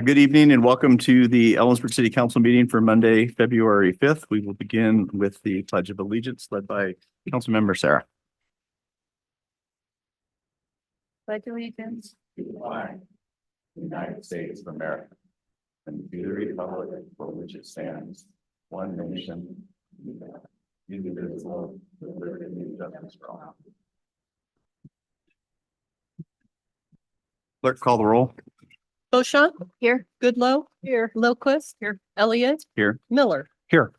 Good evening and welcome to the Ellensburg City Council meeting for Monday, February 5th. We will begin with the Pledge of Allegiance led by Councilmember Sarah. Pledge allegiance To the flag of the United States of America and to the republic for which it stands, one nation, indivisible, with liberty and justice for all. Clerk, call the roll. Beauchamp here, Goodlow here, Lilquist here, Elliott Here. Miller. Here,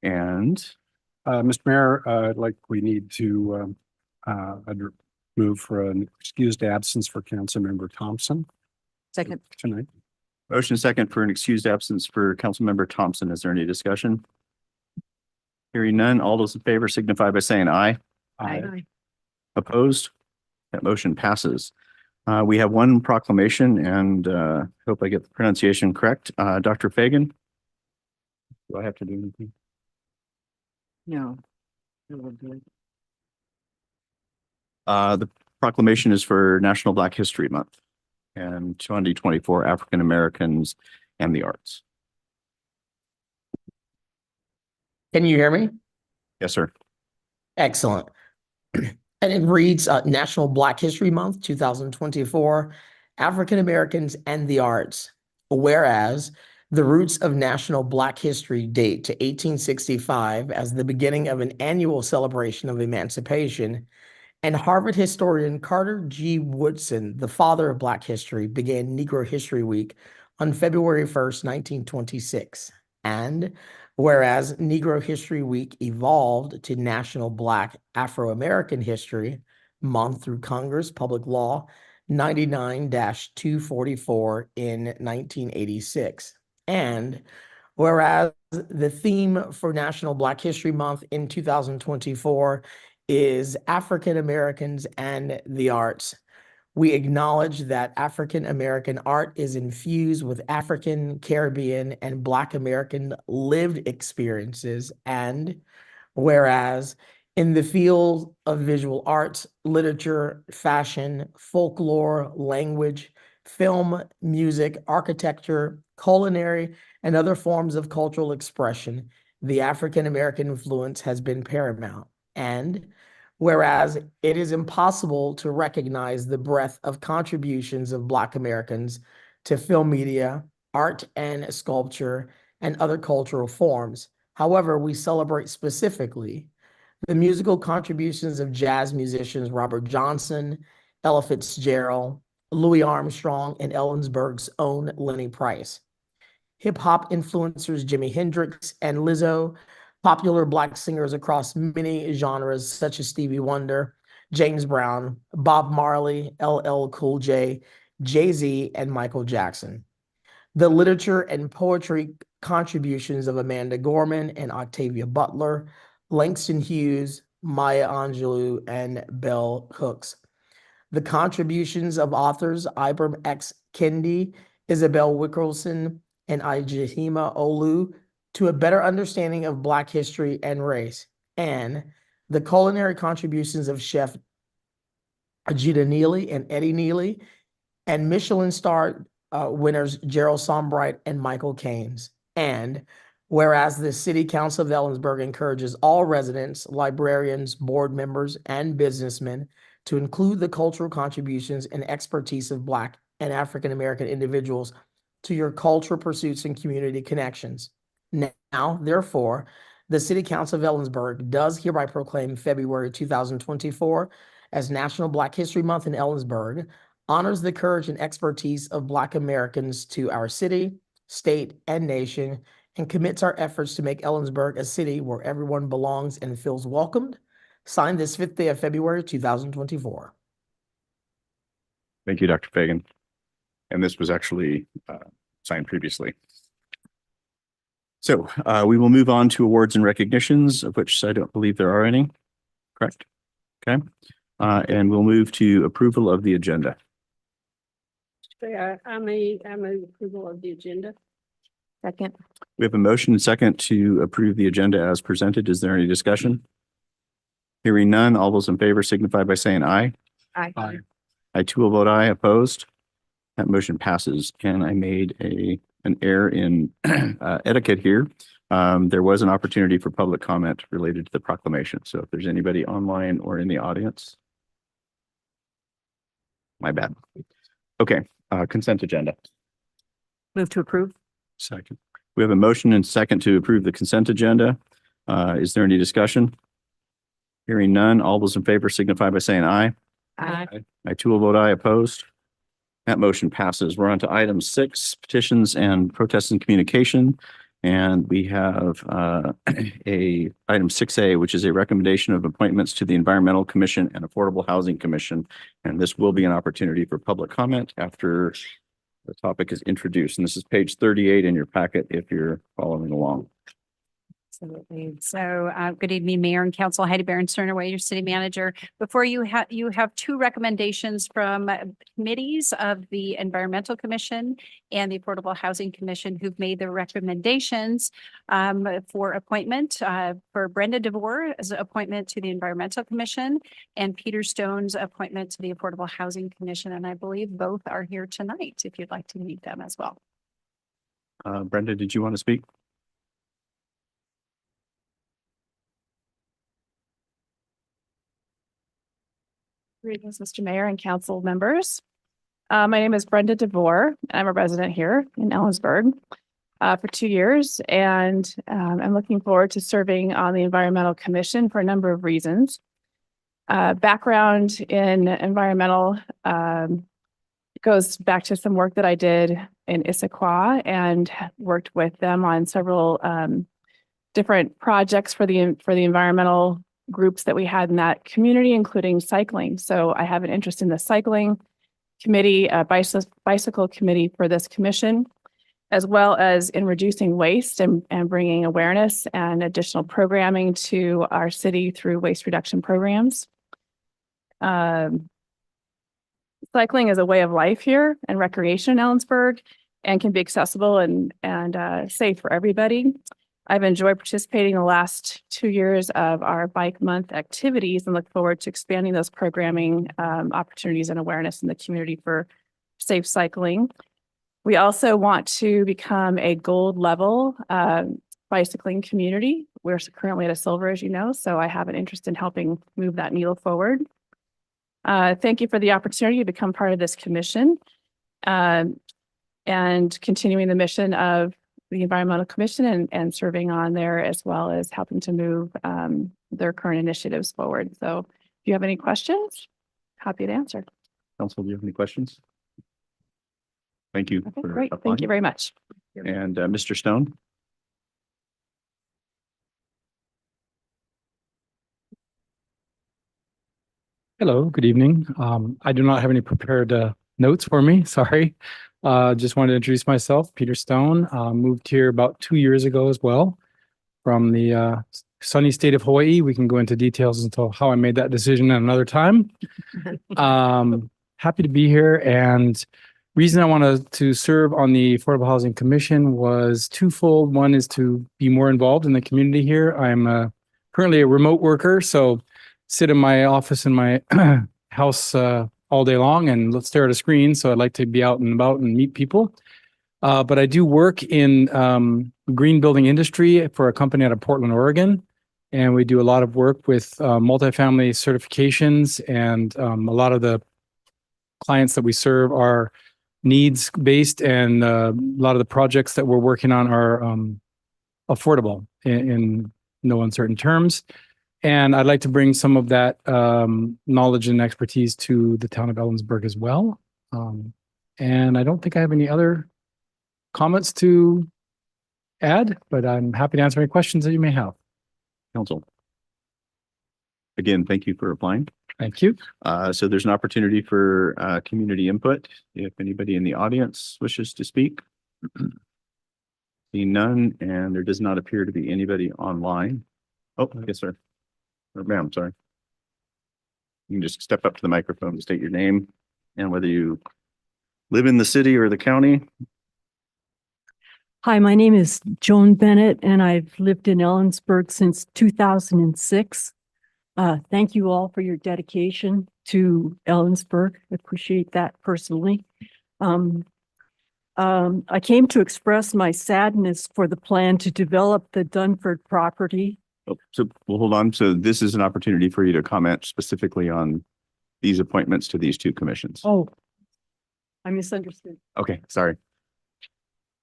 And Mr. Mayor, we need to move for an excused absence for Councilmember Thompson Second. tonight. motion second for an excused absence for Councilmember Thompson. Is there any discussion? Hearing none, all those in favor signify by saying aye. Opposed? That motion passes. We have one proclamation and hope I get the pronunciation correct. Dr. Fagan? Do I have to do anything? No. The proclamation is for National Black History Month and 2024 African Americans and the Arts. Can you hear me? Yes, sir. Excellent. And it reads National Black History Month 2024, African Americans and the Arts. Whereas the roots of National Black History date to 1865 as the beginning of an annual celebration of emancipation, and Harvard historian Carter G. Woodson, the father of Black history, began Negro History Week on February 1st, 1926. And whereas Negro History Week evolved to National Black Afro-American History Month through Congress Public Law 99-244 in 1986. And whereas the theme for National Black History Month in 2024 is African Americans and the Arts, we acknowledge that African American art is infused with African, Caribbean, and Black American lived experiences. And whereas in the field of visual arts, literature, fashion, folklore, language, film, music, architecture, culinary, and other forms of cultural expression, the African American influence has been paramount. And whereas it is impossible to recognize the breadth of contributions of Black Americans to film media, art and sculpture, and other cultural forms. However, we celebrate specifically the musical contributions of jazz musicians Robert Johnson, Ella Fitzgerald, Louis Armstrong, and Ellensburg's own Lenny Price. Hip-hop influencers Jimi Hendrix and Lizzo, popular Black singers across many genres such as Stevie Wonder, James Brown, Bob Marley, LL Cool J, Jay-Z, and Michael Jackson. The literature and poetry contributions of Amanda Gorman and Octavia Butler, Langston Hughes, Maya Angelou, and Bell Hooks. The contributions of authors Ibram X. Kendi, Isabel Wickerson, and Ijehima Olu to a better understanding of Black history and race, and the culinary contributions of Chef Ajita Neely and Eddie Neely, and Michelin star winners Gerald Sombright and Michael Keynes. And whereas the City Council of Ellensburg encourages all residents, librarians, board members, and businessmen to include the cultural contributions and expertise of Black and African American individuals to your cultural pursuits and community connections. Now, therefore, the City Council of Ellensburg does hereby proclaim February 2024 as National Black History Month in Ellensburg, honors the courage and expertise of Black Americans to our city, state, and nation, and commits our efforts to make Ellensburg a city where everyone belongs and feels welcomed, signed this 5th day of February, 2024. Thank you, Dr. Fagan. And this was actually signed previously. So we will move on to awards and recognitions, of which I don't believe there are any. Correct? Okay. And we'll move to approval of the agenda. I'm a approval of the agenda. Second. We have a motion and second to approve the agenda as presented. Is there any discussion? Hearing none, all those in favor signify by saying aye. Aye. I too will vote aye. Opposed? That motion passes. And I made an error in etiquette here. There was an opportunity for public comment related to the proclamation. So if there's anybody online or in the audience. My bad. Okay, consent agenda. Move to approve. Second. We have a motion and second to approve the consent agenda. Is there any discussion? Hearing none, all those in favor signify by saying aye. Aye. I too will vote aye. Opposed? That motion passes. We're on to item 6, petitions and protests and communication. And we have item 6A, which is a recommendation of appointments to the Environmental Commission and Affordable Housing Commission. And this will be an opportunity for public comment after the topic is introduced. And this is page 38 in your packet if you're following along. Absolutely. So good evening, Mayor and Council. Heidi Barron Sternaway, your city manager. Before you have 2 recommendations from committees of the Environmental Commission and the Affordable Housing Commission who've made their recommendations for appointment for Brenda DeVore as appointment to the Environmental Commission and Peter Stone's appointment to the Affordable Housing Commission. And I believe both are here tonight if you'd like to meet them as well. Brenda, did you want to speak? Greetings, Mr. Mayor and council members. My name is Brenda DeVore. I'm a resident here in Ellensburg for 2 years, and I'm looking forward to serving on the Environmental Commission for a number of reasons. Background in environmental goes back to some work that I did in Issaquah and worked with them on several different projects for the environmental groups that we had in that community, including cycling. So I have an interest in the cycling committee, bicycle committee for this commission, as well as in reducing waste and bringing awareness and additional programming to our city through waste reduction programs. Cycling is a way of life here and recreation in Ellensburg and can be accessible and safe for everybody. I've enjoyed participating the last 2 years of our Bike Month activities and look forward to expanding those programming opportunities and awareness in the community for safe cycling. We also want to become a gold level bicycling community. We're currently at a silver, as you know, so I have an interest in helping move that needle forward. Thank you for the opportunity to become part of this commission and continuing the mission of the Environmental Commission and serving on there, as well as helping to move their current initiatives forward. So if you have any questions, happy to answer. Council, do you have any questions? Thank you. Okay, for great. Thank applying. you very much. And Mr. Stone? Hello, good evening. I do not have any prepared notes for me, sorry. Just wanted to introduce myself, Peter Stone. Moved here about 2 years ago as well from the sunny state of Hawaii. We can go into details into how I made that decision at another time. Happy to be here, and reason I wanted to serve on the Affordable Housing Commission was twofold. One is to be more involved in the community here. I'm currently a remote worker, so sit in my office in my house all day long and let's stare at a screen. So I'd like to be out and about and meet people. But I do work in green building industry for a company out of Portland, Oregon. And we do a lot of work with multifamily certifications, and a lot of the clients that we serve are needs based, and a lot of the projects that we're working on are affordable in no uncertain terms. And I'd like to bring some of that knowledge and expertise to the town of Ellensburg as well. And I don't think I have any other comments to add, but I'm happy to answer any questions that you may have. Council? again, thank you for applying. Thank you. So there's an opportunity for community input. If anybody in the audience wishes to speak. Seeing none, and there does not appear to be anybody online. Oh, yes, sir. Or ma'am, sorry. You can just step up to the microphone and state your name and whether you live in the city or the county. Hi, my name is Joan Bennett, and I've lived in Ellensburg since 2006. Thank you all for your dedication to Ellensburg. I appreciate that personally. I came to express my sadness for the plan to develop the Dunford property. Oh, so well, hold on. So this is an opportunity for you to comment specifically on these appointments to these two commissions. Oh, I misunderstood. Okay, sorry.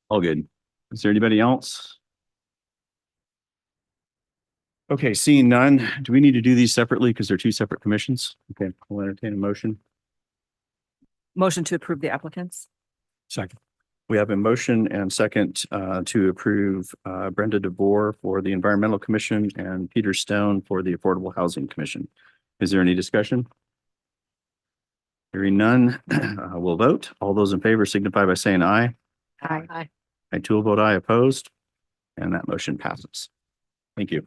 All good. Is there anybody else? Okay, seeing none, do we need to do these separately because they're two separate commissions? Okay, we'll entertain a motion. Motion to approve the applicants. Second. We have a motion and second to approve Brenda DeVore for the Environmental Commission and Peter Stone for the Affordable Housing Commission. Is there any discussion? Hearing none, we'll vote. All those in favor signify by saying aye. Aye. I too will vote aye, opposed, and that motion passes. Thank you.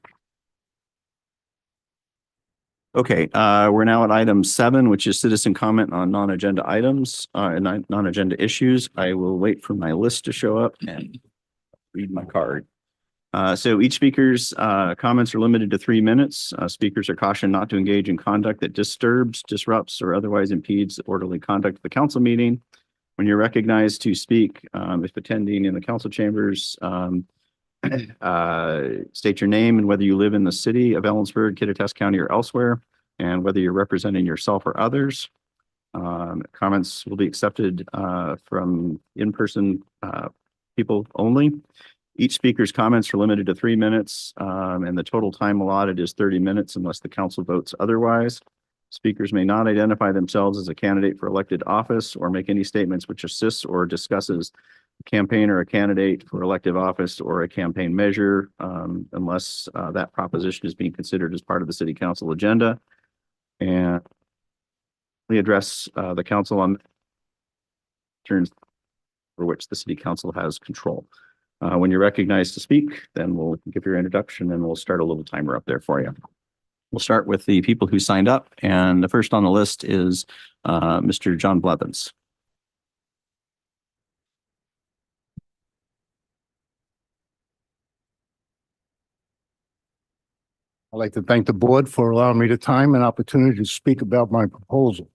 Okay, we're now at item 7, which is citizen comment on non-agenda items, and non-agenda issues. I will wait for my list to show up and read my card. So each speaker's comments are limited to 3 minutes. Speakers are cautioned not to engage in conduct that disturbs, disrupts, or otherwise impedes the orderly conduct of the council meeting. When you're recognized to speak, if attending in the council chambers, state your name and whether you live in the city of Ellensburg, Kittitas County, or elsewhere, and whether you're representing yourself or others. Comments will be accepted from in-person people only. Each speaker's comments are limited to 3 minutes, and the total time allotted is 30 minutes unless the council votes otherwise. Speakers may not identify themselves as a candidate for elected office or make any statements which assists or discusses a campaign or a candidate for elective office or a campaign measure, unless that proposition is being considered as part of the city council agenda. And we address the council on turns for which the city council has control. When you're recognized to speak, then we'll give your introduction and we'll start a little timer up there for you. We'll start with the people who signed up, and the first on the list is Mr. John Blevins. I'd like to thank the board for allowing me the time and opportunity to speak about my proposal.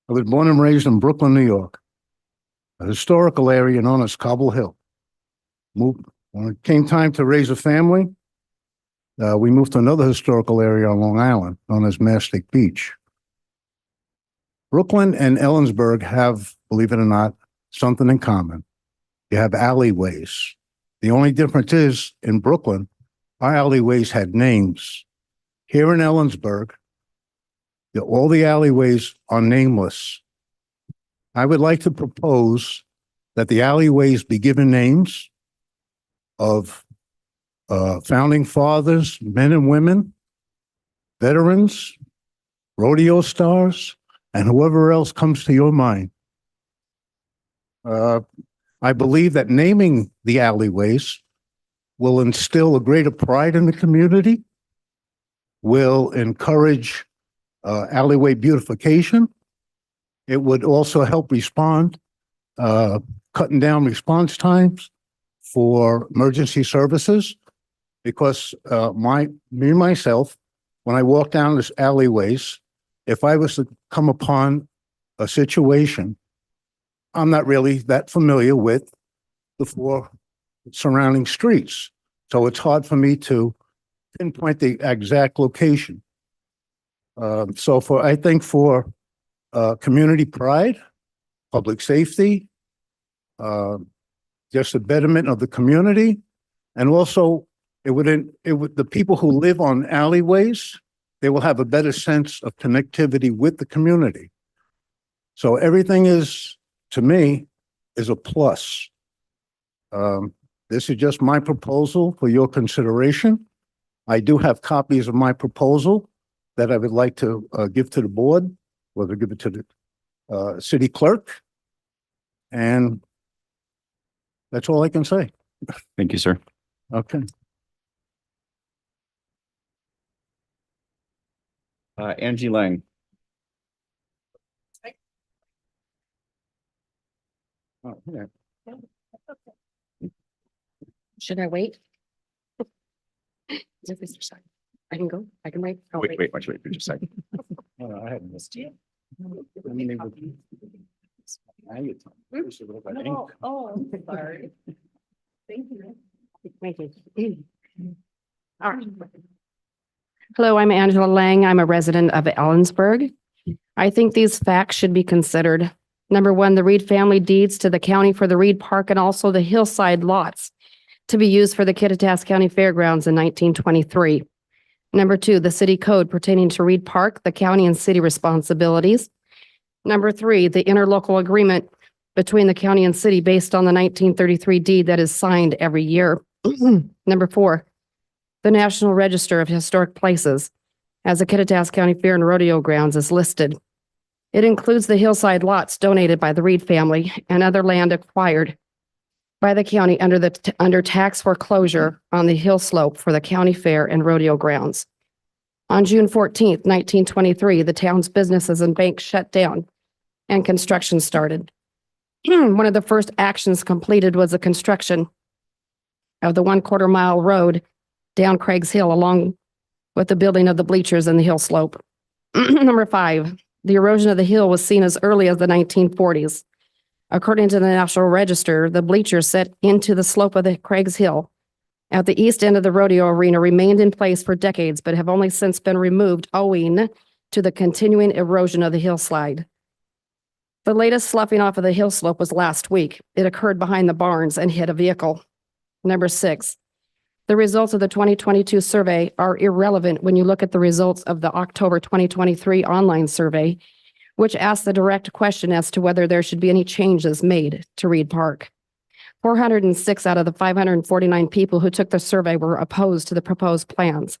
I was born and raised in Brooklyn, New York, a historical area known as Cobble Hill. When it came time to raise a family, we moved to another historical area on Long Island known as Mastic Beach. Brooklyn and Ellensburg have, believe it or not, something in common. You have alleyways. The only difference is in Brooklyn, our alleyways had names. Here in Ellensburg, all the alleyways are nameless. I would like to propose that the alleyways be given names of founding fathers, men and women, veterans, rodeo stars, and whoever else comes to your mind. I believe that naming the alleyways will instill a greater pride in the community, will encourage alleyway beautification. It would also help respond, cutting down response times for emergency services. Because myself, when I walk down this alleyways, if I was to come upon a situation, I'm not really that familiar with the 4 surrounding streets. So it's hard for me to pinpoint the exact location. I think for community pride, public safety, just the betterment of the community, and also the people who live on alleyways, they will have a better sense of connectivity with the community. So everything is, to me, is a plus. This is just my proposal for your consideration. I do have copies of my proposal that I would like to give to the board, whether give it to the city clerk. And that's all I can say. Thank you, sir. Okay. Angie Lang. Oh, yeah. Should I wait? Is it Mr. Stein? I can go, I can wait. Oh, Wait for just a second. I hadn't missed it. Oh, sorry. Thank you. Thank you. All right. Hello, I'm Angela Lang. I'm a resident of Ellensburg. I think these facts should be considered. Number one, the Reed family deeds to the county for the Reed Park and also the hillside lots to be used for the Kittitas County Fairgrounds in 1923. Number two, the city code pertaining to Reed Park, the county and city responsibilities. Number three, the interlocal agreement between the county and city based on the 1933 deed that is signed every year. Number four, the National Register of Historic Places as the Kittitas County Fair and Rodeo Grounds is listed. It includes the hillside lots donated by the Reed family and other land acquired by the county under tax foreclosure on the hill slope for the county fair and rodeo grounds. On June 14th, 1923, the town's businesses and banks shut down and construction started. One of the first actions completed was the construction of the 1/4 mile road down Craig's Hill along with the building of the bleachers and the hill slope. Number five, the erosion of the hill was seen as early as the 1940s. According to the National Register, the bleachers set into the slope of the Craig's Hill at the east end of the rodeo arena remained in place for decades, but have only since been removed owing to the continuing erosion of the hillside. The latest sloughing off of the hill slope was last week. It occurred behind the barns and hit a vehicle. Number six, the results of the 2022 survey are irrelevant when you look at the results of the October 2023 online survey, which asked the direct question as to whether there should be any changes made to Reed Park. 406 out of the 549 people who took the survey were opposed to the proposed plans,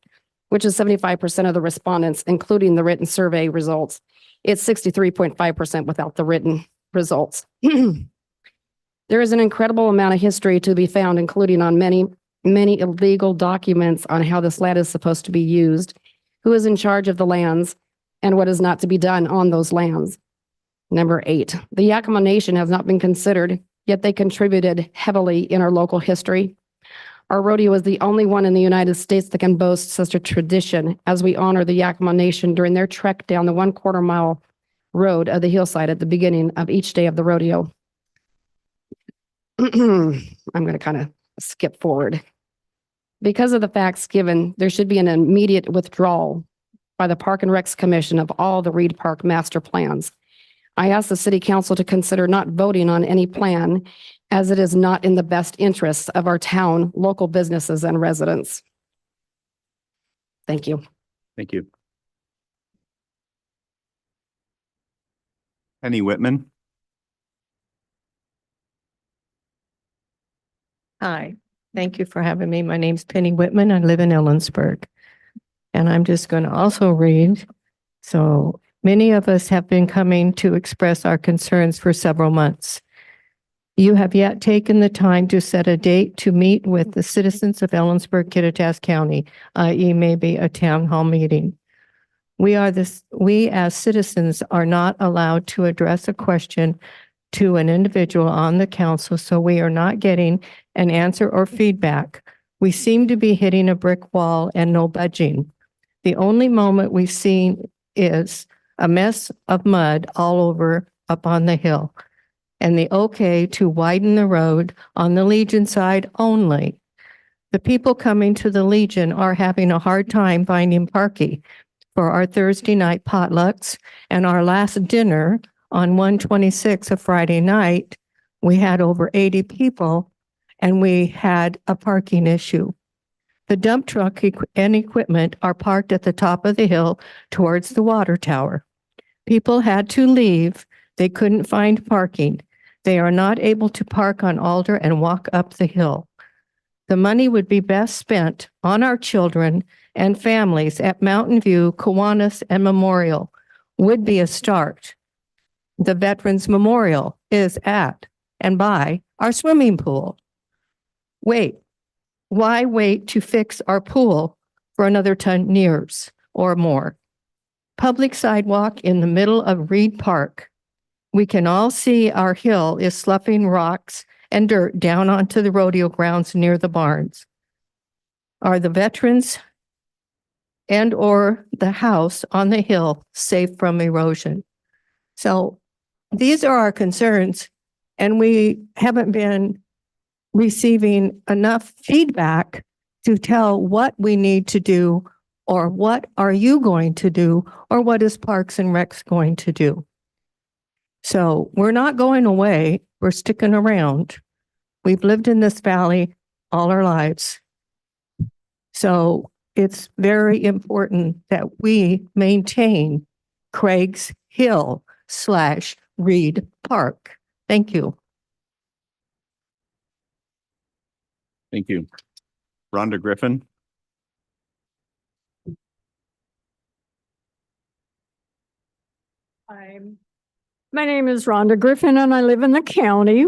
which is 75% of the respondents, including the written survey results. It's 63.5% without the written results. There is an incredible amount of history to be found, including on many illegal documents on how this land is supposed to be used, who is in charge of the lands, and what is not to be done on those lands. Number eight, the Yakima Nation has not been considered, yet they contributed heavily in our local history. Our rodeo is the only one in the United States that can boast such a tradition as we honor the Yakima Nation during their trek down the 1/4 mile road of the hillside at the beginning of each day of the rodeo. I'm going to kind of skip forward. Because of the facts given, there should be an immediate withdrawal by the Park and Recs Commission of all the Reed Park master plans. I ask the city council to consider not voting on any plan as it is not in the best interests of our town, local businesses and residents. Thank you. Thank you. Penny Whitman. Hi, thank you for having me. My name's Penny Whitman. I live in Ellensburg. And I'm just going to also read. So many of us have been coming to express our concerns for several months. You have yet taken the time to set a date to meet with the citizens of Ellensburg, Kittitas County, i.e. maybe a town hall meeting. We as citizens are not allowed to address a question to an individual on the council, so we are not getting an answer or feedback. We seem to be hitting a brick wall and no budging. The only moment we've seen is a mess of mud all over up on the hill and the okay to widen the road on the Legion side only. The people coming to the Legion are having a hard time finding parking for our Thursday night potlucks and our last dinner on 1/26 of Friday night. We had over 80 people and we had a parking issue. The dump truck and equipment are parked at the top of the hill towards the water tower. People had to leave. They couldn't find parking. They are not able to park on Alder and walk up the hill. The money would be best spent on our children and families at Mountain View, Kiwanis, and Memorial would be a start. The Veterans Memorial is at and by our swimming pool. Wait, why wait to fix our pool for another 10 years or more? Public sidewalk in the middle of Reed Park. We can all see our hill is sloughing rocks and dirt down onto the rodeo grounds near the barns. Are the veterans and or the house on the hill safe from erosion? So these are our concerns, and we haven't been receiving enough feedback to tell what we need to do, or what are you going to do, or what is Parks and Recs going to do? So we're not going away. We're sticking around. We've lived in this valley all our lives. So it's very important that we maintain Craig's Hill / Reed Park. Thank you. Thank you. Rhonda Griffin. My name is Rhonda Griffin and I live in the county.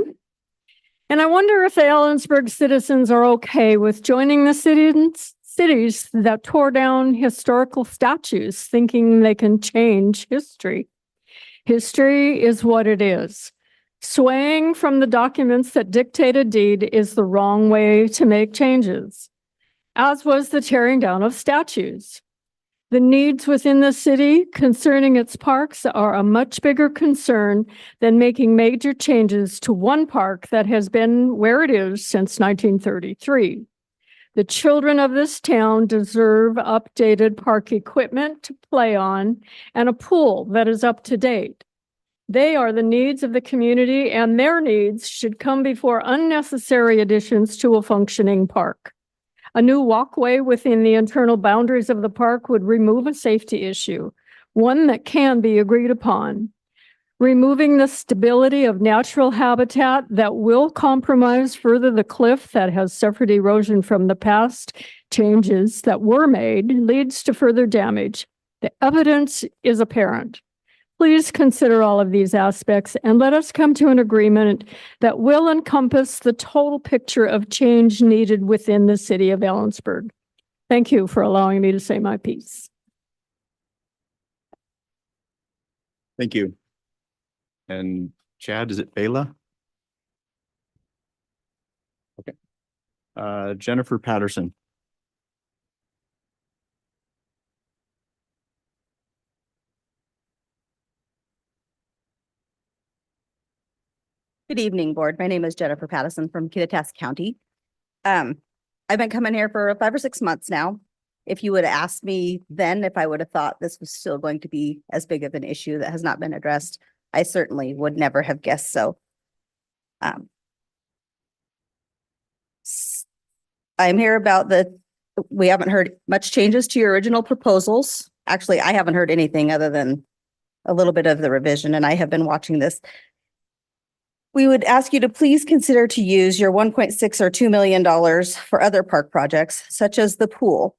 And I wonder if the Ellensburg citizens are okay with joining the cities that tore down historical statues, thinking they can change history. History is what it is. Swaying from the documents that dictate a deed is the wrong way to make changes, as was the tearing down of statues. The needs within the city concerning its parks are a much bigger concern than making major changes to one park that has been where it is since 1933. The children of this town deserve updated park equipment to play on and a pool that is up to date. They are the needs of the community, and their needs should come before unnecessary additions to a functioning park. A new walkway within the internal boundaries of the park would remove a safety issue, one that can be agreed upon. Removing the stability of natural habitat that will compromise further the cliff that has suffered erosion from the past changes that were made leads to further damage. The evidence is apparent. Please consider all of these aspects and let us come to an agreement that will encompass the total picture of change needed within the city of Ellensburg. Thank you for allowing me to say my piece. Thank you. And Chad, is it Bela? Okay. Jennifer Patterson. Good evening, board. My name is Jennifer Pattison from Kittitas County. I've been coming here for 5 or 6 months now. If you would have asked me then if I would have thought this was still going to be as big of an issue that has not been addressed, I certainly would never have guessed so. I'm here about we haven't heard much changes to your original proposals. Actually, I haven't heard anything other than a little bit of the revision, and I have been watching this. We would ask you to please consider to use your 1.6 or $2 million for other park projects, such as the pool,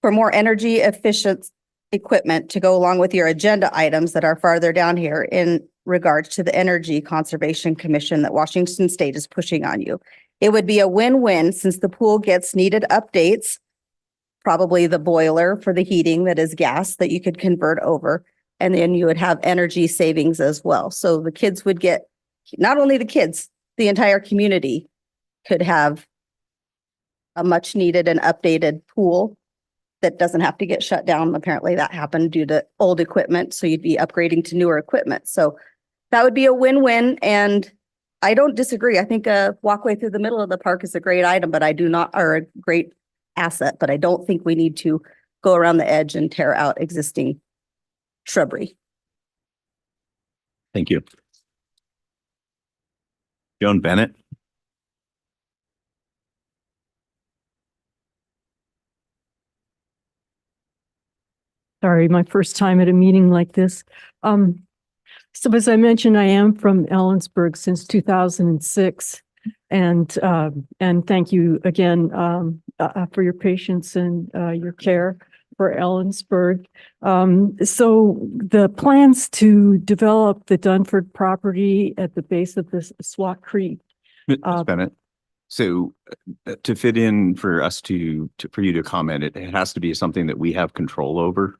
for more energy efficient equipment to go along with your agenda items that are farther down here in regards to the Energy Conservation Commission that Washington State is pushing on you. It would be a win-win since the pool gets needed updates, probably the boiler for the heating that is gas that you could convert over, and then you would have energy savings as well. So the kids would get, not only the kids, the entire community could have a much needed and updated pool that doesn't have to get shut down. Apparently that happened due to old equipment. So you'd be upgrading to newer equipment. So that would be a win-win. And I don't disagree. I think a walkway through the middle of the park is a great item, but or a great asset, but I don't think we need to go around the edge and tear out existing shrubbery. Thank you. Joan Bennett. Sorry, my first time at a meeting like this. So as I mentioned, I am from Ellensburg since 2006. And thank you again, for your patience and your care for Ellensburg. So the plans to develop the Dunford property at the base of the Swat Creek. Ms. Bennett, so to fit in for us for you to comment, it has to be something that we have control over.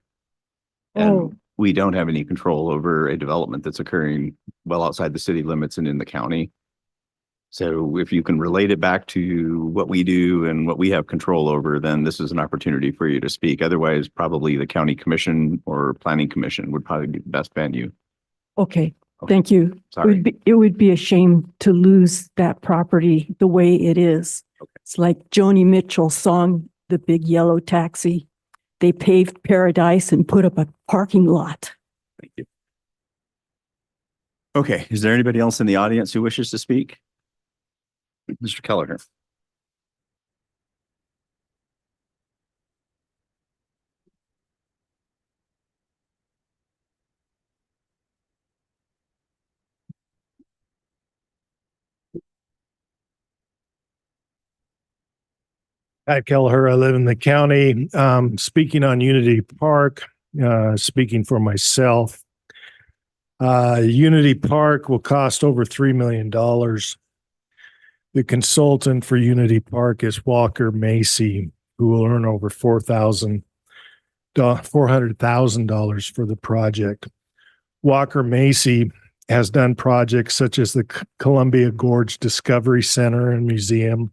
Oh. And we don't have any control over a development that's occurring well outside the city limits and in the county. So if you can relate it back to what we do and what we have control over, then this is an opportunity for you to speak. Otherwise, probably the county commission or planning commission would probably be the best venue. Okay, thank you. Sorry. It would be a shame to lose that property the way it is. Okay. It's like Joni Mitchell's song, The Big Yellow Taxi. They paved paradise and put up a parking lot. Thank you. Okay, is there anybody else in the audience who wishes to speak? Mr. Kelleher. Pat Kelleher, I live in the county. Speaking on Unity Park, speaking for myself. Unity Park will cost over $3 million. The consultant for Unity Park is Walker Macy, who will earn over $400,000 for the project. Walker Macy has done projects such as the Columbia Gorge Discovery Center and Museum,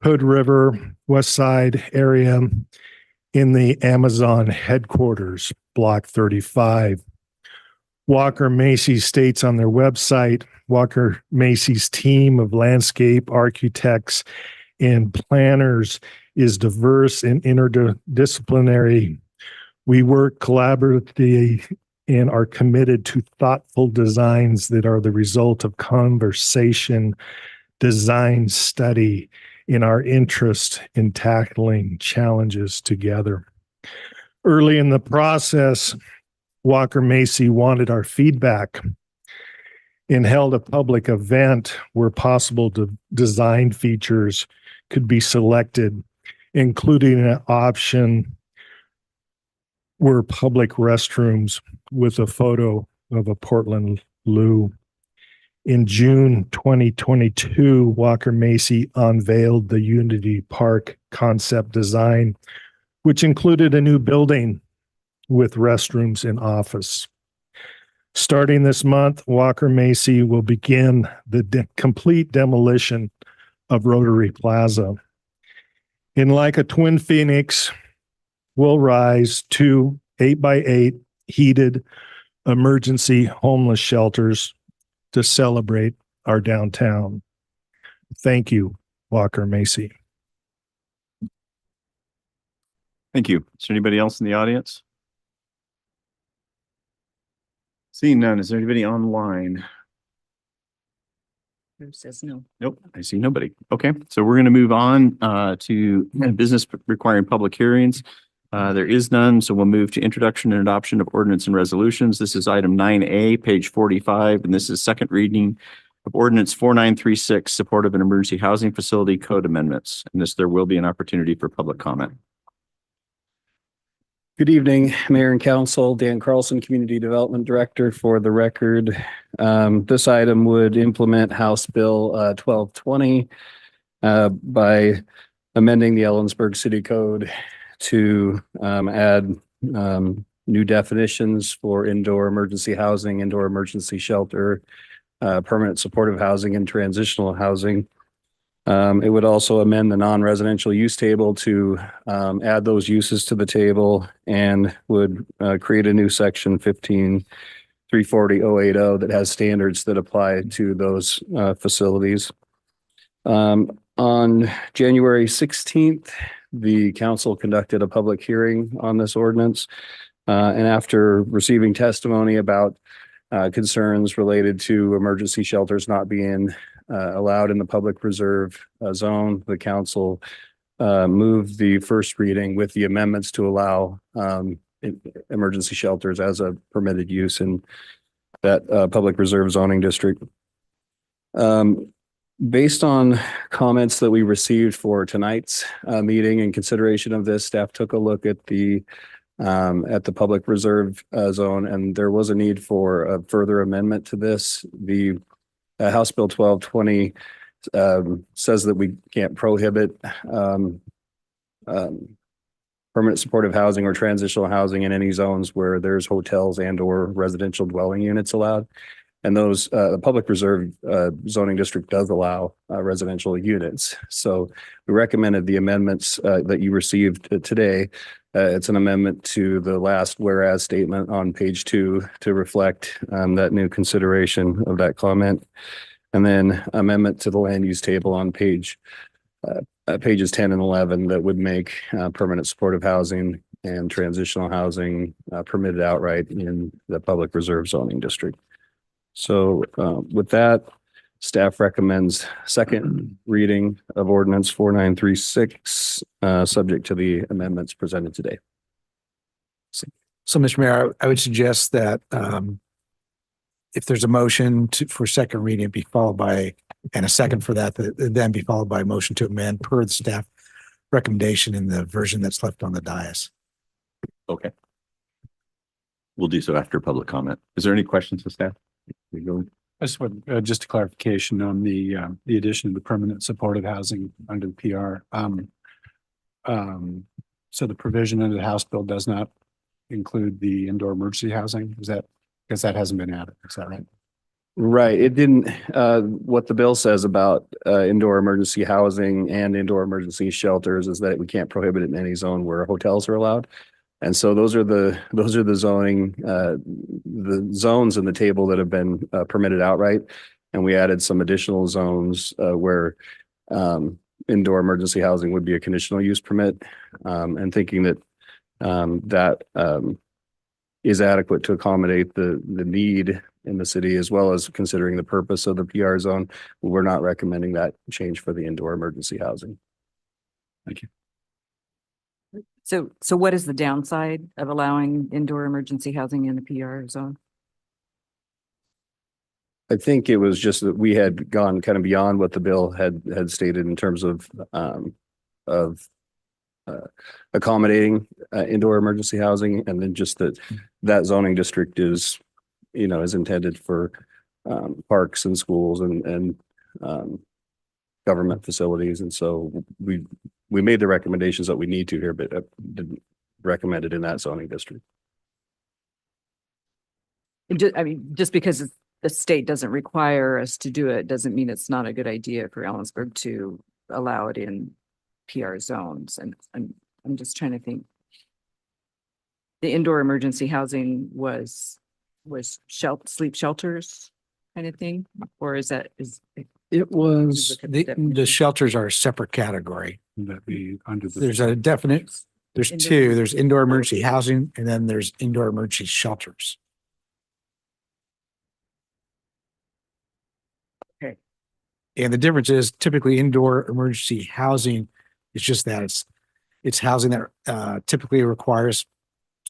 Hood River, West Side area in the Amazon headquarters, Block 35. Walker Macy states on their website, Walker Macy's team of landscape architects and planners is diverse and interdisciplinary. We work collaboratively and are committed to thoughtful designs that are the result of conversation, design, study, in our interest in tackling challenges together. Early in the process, Walker Macy wanted our feedback and held a public event where possible design features could be selected, including an option were public restrooms with a photo of a Portland loo. In June 2022, Walker Macy unveiled the Unity Park concept design, which included a new building with restrooms and office. Starting this month, Walker Macy will begin the complete demolition of Rotary Plaza. And like a twin phoenix, will rise 2 8x8 heated emergency homeless shelters to celebrate our downtown. Thank you, Walker Macy. Thank you. Is there anybody else in the audience? Seeing none, is there anybody online? Who says no? Nope, I see nobody. Okay, so we're going to move on to business requiring public hearings. There is none, so we'll move to introduction and adoption of ordinance and resolutions. This is item 9A, page 45, and this is second reading of ordinance 4936, support of an emergency housing facility code amendments. And there will be an opportunity for public comment. Good evening, Mayor and Council. Dan Carlson, Community Development Director. For the record, this item would implement House Bill 1220 by amending the Ellensburg City Code to add new definitions for indoor emergency housing, indoor emergency shelter, permanent supportive housing, and transitional housing. It would also amend the non-residential use table to add those uses to the table, and would create a new section 15340.080 that has standards that apply to those facilities. On January 16th, the council conducted a public hearing on this ordinance. And after receiving testimony about concerns related to emergency shelters not being allowed in the public reserve zone, the council moved the first reading with the amendments to allow emergency shelters as a permitted use in that public reserve zoning district. Based on comments that we received for tonight's meeting and consideration of this, staff took a look at the public reserve zone, and there was a need for a further amendment to this. The House Bill 1220 says that we can't prohibit permanent supportive housing or transitional housing in any zones where there's hotels and or residential dwelling units allowed. And those, the public reserve zoning district does allow residential units. So we recommended the amendments that you received today. It's an amendment to the last whereas statement on page 2 to reflect that new consideration of that comment. And then amendment to the land use table on pages 10 and 11 that would make permanent supportive housing and transitional housing permitted outright in the public reserve zoning district. So with that, staff recommends second reading of ordinance 4936, subject to the amendments presented today. So, Mr. Mayor, I would suggest that if there's a motion for second reading, it be followed by, and a second for that, then be followed by a motion to amend per the staff recommendation in the version that's left on the dais. Okay. We'll do so after public comment. Is there any questions of staff? I just would, just a clarification on the addition of the permanent supportive housing under the PR. So the provision under the House bill does not include the indoor emergency housing? Is that, because that hasn't been added, is that right? Right. It didn't, what the bill says about indoor emergency housing and indoor emergency shelters is that we can't prohibit it in any zone where hotels are allowed. And so those are the zoning, the zones in the table that have been permitted outright. And we added some additional zones where indoor emergency housing would be a conditional use permit, and thinking that that is adequate to accommodate the need in the city, as well as considering the purpose of the PR zone. We're not recommending that change for the indoor emergency housing. Thank you. So what is the downside of allowing indoor emergency housing in the PR zone? I think it was just that we had gone kind of beyond what the bill had stated in terms of accommodating indoor emergency housing, and then just that zoning district is, you know, is intended for parks and schools and government facilities, and so we made the recommendations that we need to here, but didn't recommend it in that zoning district. I mean, just because the state doesn't require us to do it, doesn't mean it's not a good idea for Ellensburg to allow it in PR zones. And I'm just trying to think. The indoor emergency housing was sleep shelters kind of thing, or is that It was, the shelters are a separate category. That be under the. There's a definite, there's two, there's indoor emergency housing and then there's indoor emergency shelters. Okay. And the difference is typically indoor emergency housing is just that it's housing that typically requires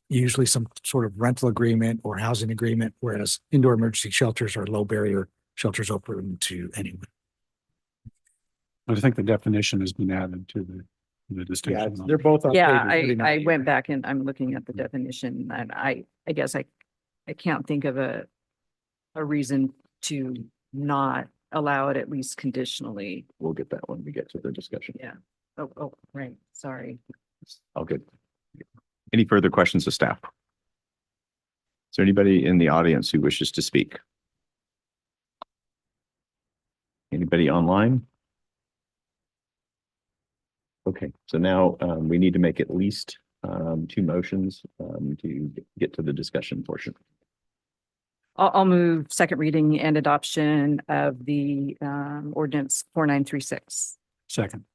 usually some sort of rental agreement or housing agreement, whereas indoor emergency shelters are low barrier shelters open to anyone. I think the definition has been added to the distinction. They're both on. Yeah, pages, I went back and I'm looking at the definition, and I guess I can't think of a reason to not allow it, at least conditionally. We'll get that when we get to the discussion. Yeah. Oh, right. Sorry. All good. Any further questions of staff? Is there anybody in the audience who wishes to speak? Anybody online? Okay, so now we need to make at least 2 motions to get to the discussion portion. I'll move second reading and adoption of the ordinance 4936. Second.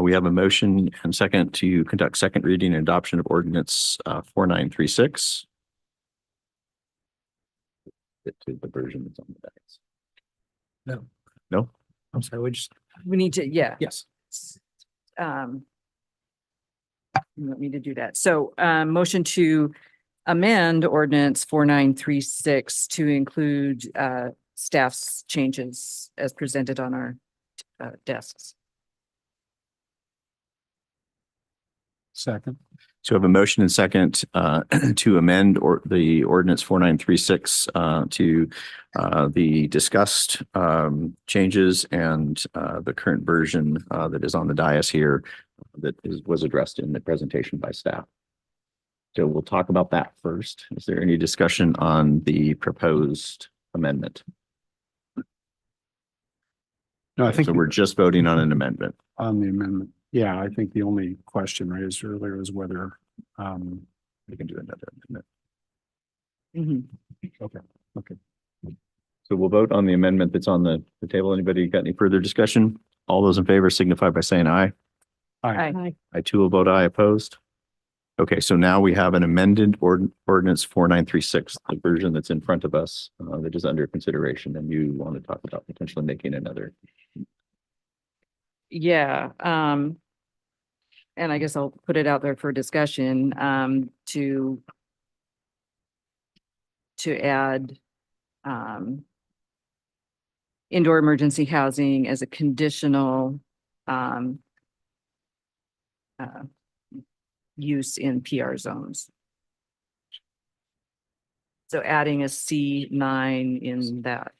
We have a motion and second to conduct second reading and adoption of ordinance 4936. Get to the version that's on the decks. No. No? I'm sorry, We need to, yeah. yes. You want me to do that. So motion to amend ordinance 4936 to include staff's changes as presented on our desks. Second. So we have a motion and second to amend the ordinance 4936 to the discussed changes and the current version that is on the dais here was addressed in the presentation by staff. So we'll talk about that first. Is there any discussion on the proposed amendment? No, I think So we're just voting on an amendment. on the amendment. Yeah, I think the only question raised earlier is whether, We can do another amendment. okay, okay. So we'll vote on the amendment that's on the table. Anybody got any further discussion? All those in favor signify by saying aye. Aye. I too will vote aye. Opposed? Okay, so now we have an amended ordinance 4936, the version that's in front of us that is under consideration, and you want to talk about potentially making another. Yeah, and I guess I'll put it out there for discussion, to add, indoor emergency housing as a conditional, use in PR zones. So adding a C9 in that.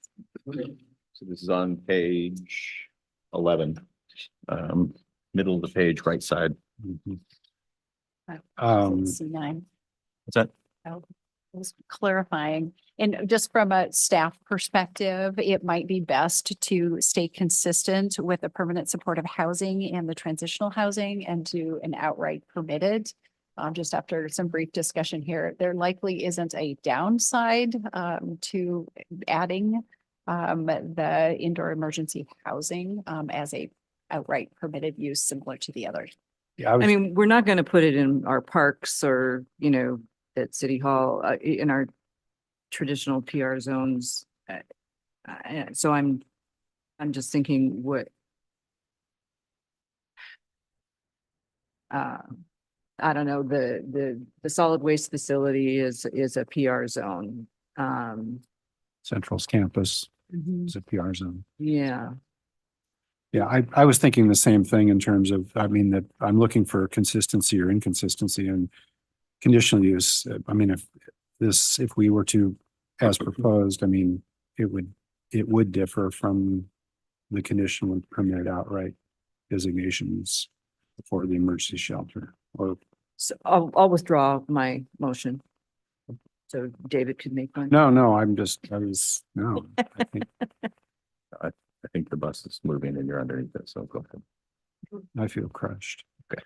So this is on page 11, middle of the page, right side. C9. What's that? Was clarifying. And just from a staff perspective, it might be best to stay consistent with the permanent supportive housing and the transitional housing and do an outright permitted. Just after some brief discussion here, there likely isn't a downside to adding the indoor emergency housing as a outright permitted use similar to the others. Yeah, I mean, we're not going to put it in our parks or, at City Hall, in our traditional PR zones. So I'm just thinking what, I don't know, the solid waste facility is a PR zone. Central's campus Mhm. is a PR zone. Yeah. Yeah, I was thinking the same thing in terms of, that I'm looking for consistency or inconsistency in conditional use. If we were to, as proposed, it would differ from the conditional and permitted outright designations for the emergency shelter or. So I'll withdraw my motion. So David could make one. No, I think the bus is moving and you're underneath it, so go ahead. I feel crushed. Okay.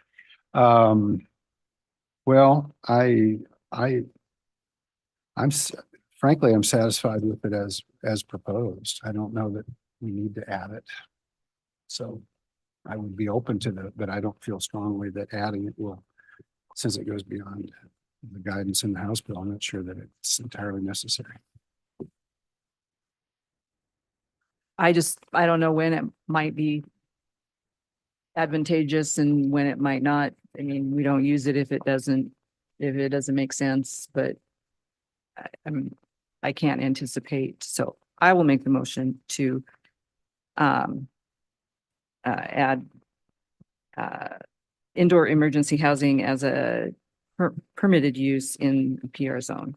Well, frankly, I'm satisfied with it as proposed. I don't know that we need to add it. So I would be open to that, but I don't feel strongly that adding it will, since it goes beyond the guidance in the House bill, I'm not sure that it's entirely necessary. I don't know when it might be advantageous and when it might not. We don't use it if it doesn't make sense, but I can't anticipate. So I will make the motion to add indoor emergency housing as a permitted use in the PR zone.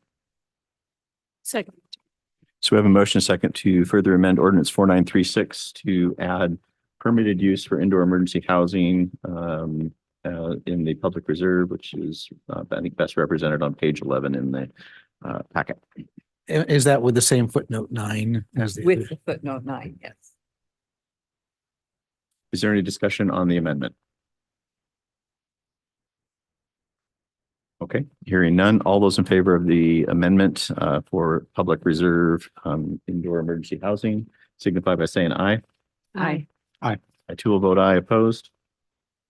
Second. So we have a motion and second to further amend ordinance 4936 to add permitted use for indoor emergency housing in the public reserve, which is I think best represented on page 11 in the packet. Is that with the same footnote 9 as the? With the footnote 9, yes. Is there any discussion on the amendment? Okay, hearing none. All those in favor of the amendment for public reserve indoor emergency housing signify by saying aye. Aye. I too will vote aye. Opposed?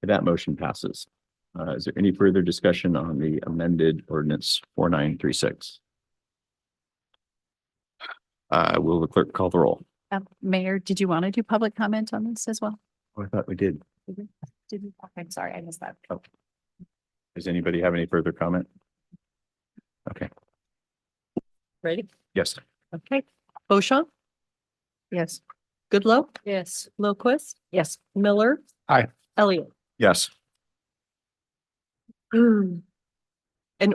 That motion passes. Is there any further discussion on the amended ordinance 4936? Will the clerk call the roll? Mayor, did you want to do public comment on this as well? Oh, I thought we did. Did we? Okay, sorry, I missed that. Oh. Does anybody have any further comment? Okay. Ready? Yes. Okay. Beauchamp, Yes. Goodlow? Yes. Lowquist? Yes. Miller? Aye. Elliott? Yes. An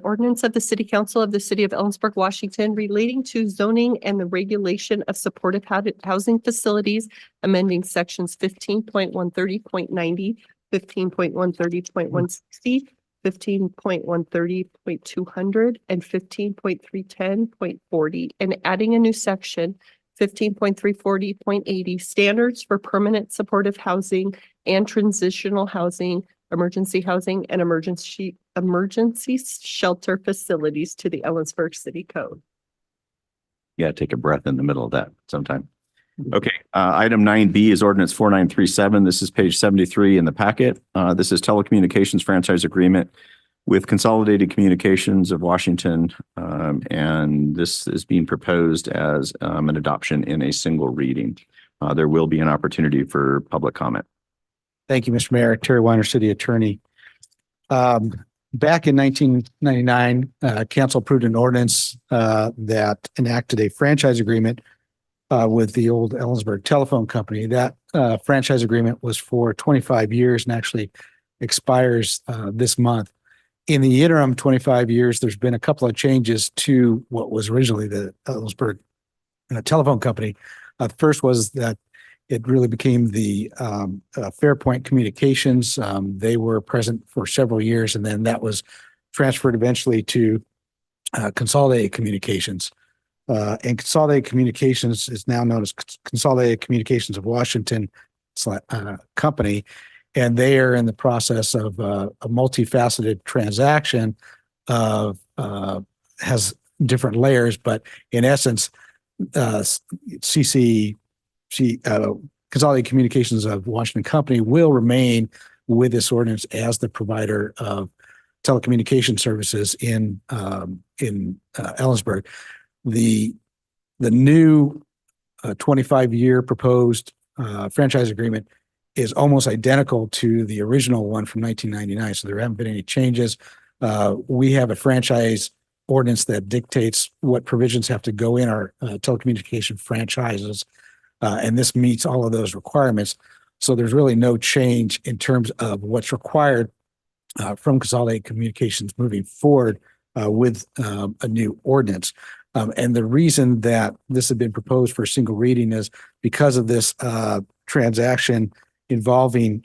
ordinance of the City Council of the City of Ellensburg, Washington relating to zoning and the regulation of supportive housing facilities, amending sections 15.130.90, 15.130.160, 15.130.200, and 15.310.40, and adding a new section 15.340.80, standards for permanent supportive housing and transitional housing, emergency housing, and emergency shelter facilities to the Ellensburg City Code. Yeah, take a breath in the middle of that sometime. Okay, item 9B is ordinance 4937. This is page 73 in the packet. This is telecommunications franchise agreement with Consolidated Communications of Washington. And this is being proposed as an adoption in a single reading. There will be an opportunity for public comment. Thank you, Mr. Mayor. Terry Weiner, City Attorney. Back in 1999, council approved an ordinance that enacted a franchise agreement with the old Ellensburg Telephone Company. That franchise agreement was for 25 years and actually expires this month. In the interim 25 years, there's been a couple of changes to what was originally the Ellensburg Telephone Company. The first was that it really became the Fairpoint Communications. They were present for several years, and then that was transferred eventually to Consolidated Communications. And Consolidated Communications is now known as Consolidated Communications of Washington Company. And they are in the process of a multifaceted transaction of has different layers, but in essence, Consolidated Communications of Washington Company will remain with this ordinance as the provider of telecommunication services in Ellensburg. The new 25-year proposed franchise agreement is almost identical to the original one from 1999. So there haven't been any changes. We have a franchise ordinance that dictates what provisions have to go in our telecommunication franchises. And this meets all of those requirements. So there's really no change in terms of what's required from Consolidated Communications moving forward with a new ordinance. And the reason that this had been proposed for a single reading is because of this transaction involving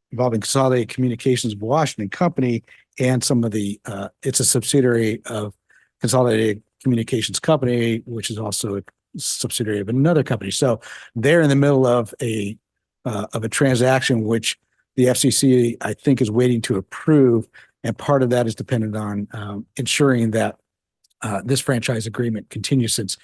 Consolidated Communications of Washington Company and some of the it's a subsidiary of Consolidated Communications Company, which is also a subsidiary of another company. So they're in the middle of a transaction which the FCC, I think, is waiting to approve, and part of that is dependent on ensuring that this franchise agreement continues, since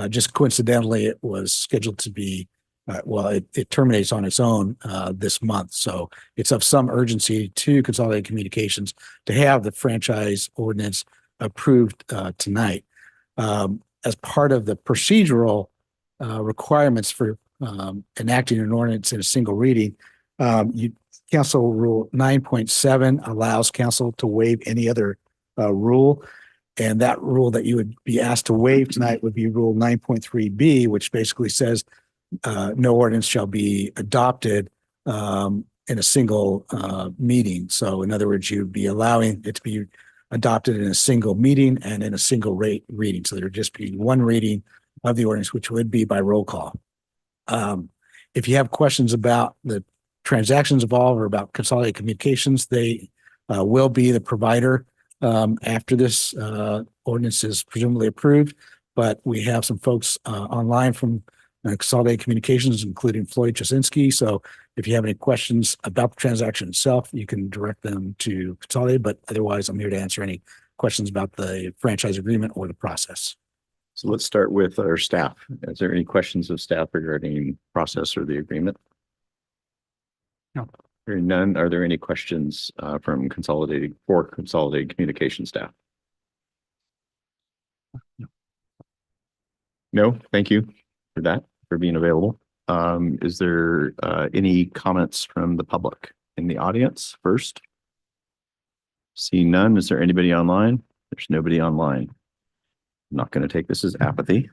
just coincidentally it was scheduled to be it terminates on its own this month. So it's of some urgency to Consolidated Communications to have the franchise ordinance approved tonight. As part of the procedural requirements for enacting an ordinance in a single reading, Council Rule 9.7 allows council to waive any other rule. And that rule that you would be asked to waive tonight would be Rule 9.3B, which basically says no ordinance shall be adopted in a single meeting. So in other words, you'd be allowing it to be adopted in a single meeting and in a single reading. So there would just be one reading of the ordinance, which would be by roll call. If you have questions about the transactions involved or about Consolidated Communications, they will be the provider after this ordinance is presumably approved. But we have some folks online from Consolidated Communications, including Floyd Chasinski. So if you have any questions about the transaction itself, you can direct them to Consolidated, but otherwise I'm here to answer any questions about the franchise agreement or the process. So let's start with our staff. Is there any questions of staff regarding process or the agreement? No. Hearing none, are there any questions from Consolidated Communication staff? No, thank you for that, for being available. Is there any comments from the public in the audience first? Seeing none, is there anybody online? There's nobody online. I'm not going to take this as apathy.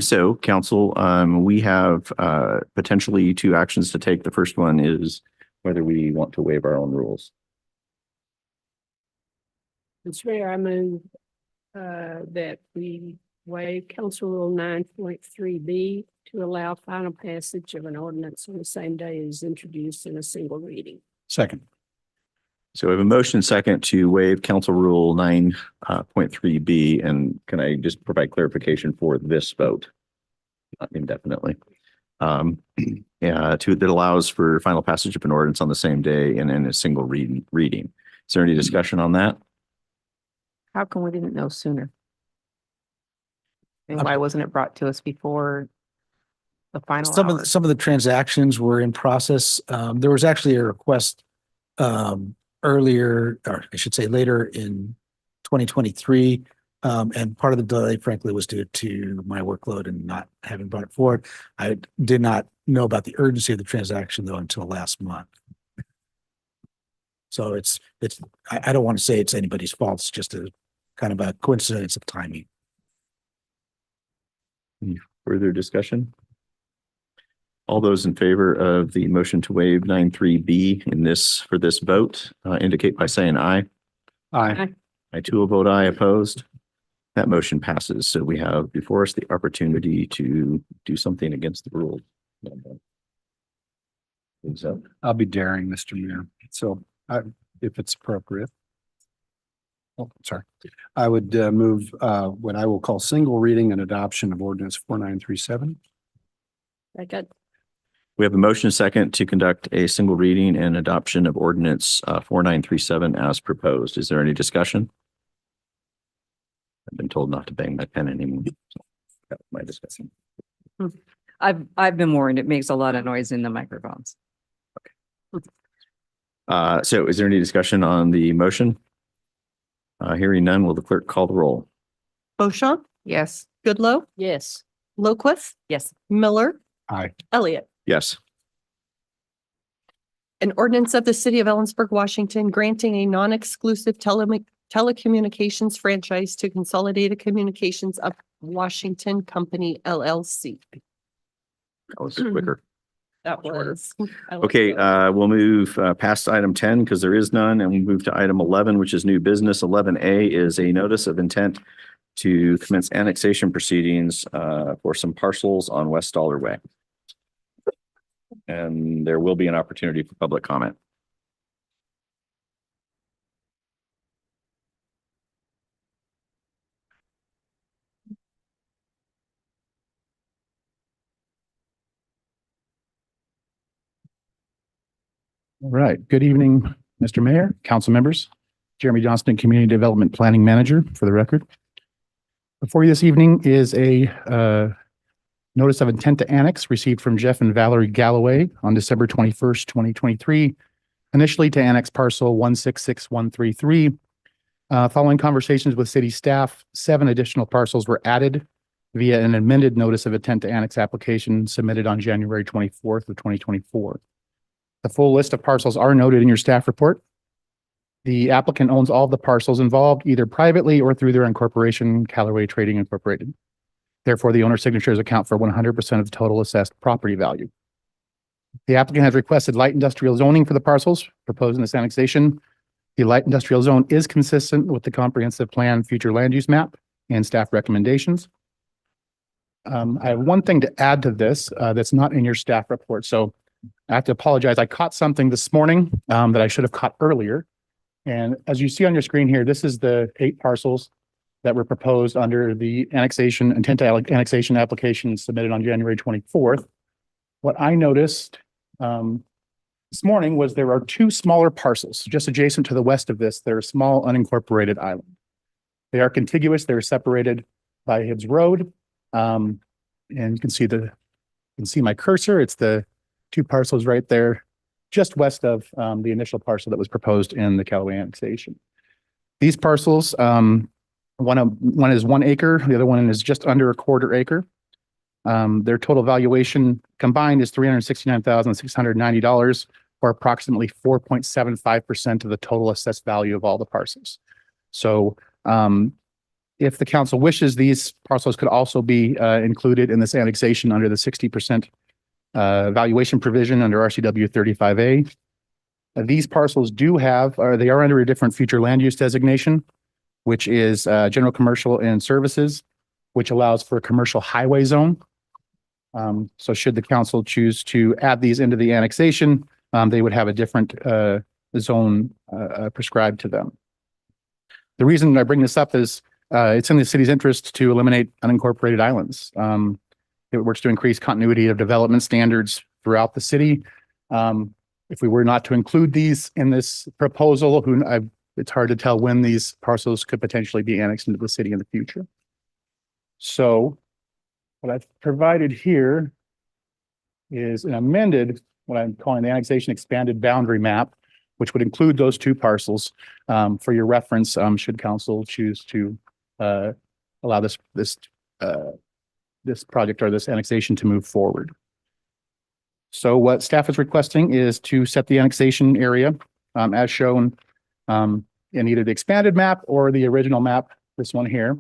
So council, we have potentially two actions to take. The first one is whether we want to waive our own rules. Mr. Mayor, I move that we waive Council Rule 9.3B to allow final passage of an ordinance on the same day as introduced in a single reading. Second. So we have a motion second to waive Council Rule 9.3B, and can I just provide clarification for this vote? Indefinitely. That allows for final passage of an ordinance on the same day and in a single reading. Is there any discussion on that? How come we didn't know sooner? And why wasn't it brought to us before the final hour? Some of the transactions were in process. There was actually a request earlier, or I should say later in 2023. And part of the delay, frankly, was due to my workload and not having brought it forward. I did not know about the urgency of the transaction though until last month. So I don't want to say it's anybody's fault. It's just a kind of a coincidence of timing. Any further discussion? All those in favor of the motion to waive 9.3B for this vote, indicate by saying aye. Aye. I too will vote aye. Opposed? That motion passes. So we have before us the opportunity to do something against the rules. So I'll be daring, Mr. Mayor. So if it's appropriate. Oh, sorry. I would move what I will call single reading and adoption of ordinance 4937. Second. we have a motion second to conduct a single reading and adoption of ordinance 4937 as proposed. Is there any discussion? I've been told not to bang my pen anymore. So that's my discussion. I've been warned, it makes a lot of noise in the microphones. So is there any discussion on the motion? Hearing none, will the clerk call the roll? Beauchamp, Yes. Goodloe, Yes. Lowquist, Yes. Miller, Aye. Elliott. Yes. An ordinance of the city of Ellensburg, Washington, granting a non-exclusive telecommunications franchise to Consolidated Communications of Washington Company LLC. That was quicker. That was. I like Okay, that. we'll move past item 10 because there is none, and we move to item 11, which is new business. 11A is a notice of intent to commence annexation proceedings for some parcels on West Dollar Way. And there will be an opportunity for public comment. All right. Good evening, Mr. Mayor, council members. Jeremy Johnston, Community Development Planning Manager for the record. Before you this evening is a notice of intent to annex received from Jeff and Valerie Galloway on December 21st, 2023, initially to annex parcel 166133. Following conversations with city staff, 7 additional parcels were added via an amended notice of intent to annex application submitted on January 24th of 2024. The full list of parcels are noted in your staff report. The applicant owns all of the parcels involved, either privately or through their incorporation, Callaway Trading Incorporated. Therefore, the owner signatures account for 100% of the total assessed property value. The applicant has requested light industrial zoning for the parcels proposed in this annexation. The light industrial zone is consistent with the comprehensive plan future land use map and staff recommendations. I have one thing to add to this that's not in your staff report. So I have to apologize. I caught something this morning that I should have caught earlier. And as you see on your screen here, this is the 8 parcels that were proposed under the annexation, intent to annexation application submitted on January 24th. What I noticed this morning was there are 2 smaller parcels just adjacent to the west of this. They're a small unincorporated island. They are contiguous. They're separated by Hibbs Road. And you can see my cursor. It's the 2 parcels right there, just west of the initial parcel that was proposed in the Callaway annexation. These parcels, one is 1 acre, the other one is just under a 1/4 acre. Their total valuation combined is $369,690, or approximately 4.75% of the total assessed value of all the parcels. So If the council wishes, these parcels could also be included in this annexation under the 60% valuation provision under RCW 35A. These parcels do have, or they are under a different future land use designation, which is general commercial and services, which allows for a commercial highway zone. So should the council choose to add these into the annexation, they would have a different zone prescribed to them. The reason I bring this up is it's in the city's interest to eliminate unincorporated islands. It works to increase continuity of development standards throughout the city. If we were not to include these in this proposal, it's hard to tell when these parcels could potentially be annexed into the city in the future. So what I've provided here is an amended, what I'm calling the annexation expanded boundary map, which would include those two parcels for your reference, should council choose to allow this project or this annexation to move forward. So what staff is requesting is to set the annexation area as shown in either the expanded map or the original map, this one here,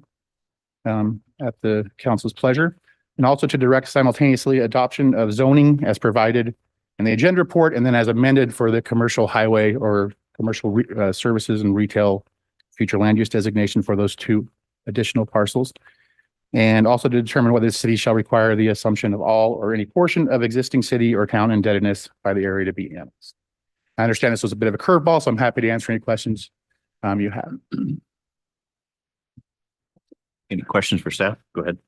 at the council's pleasure, and also to direct simultaneously adoption of zoning as provided in the agenda report and then as amended for the commercial highway or commercial services and retail future land use designation for those two additional parcels. And also to determine whether the city shall require the assumption of all or any portion of existing city or town indebtedness by the area to be annexed. I understand this was a bit of a curveball, so I'm happy to answer any questions you have. Any questions for staff? Go ahead.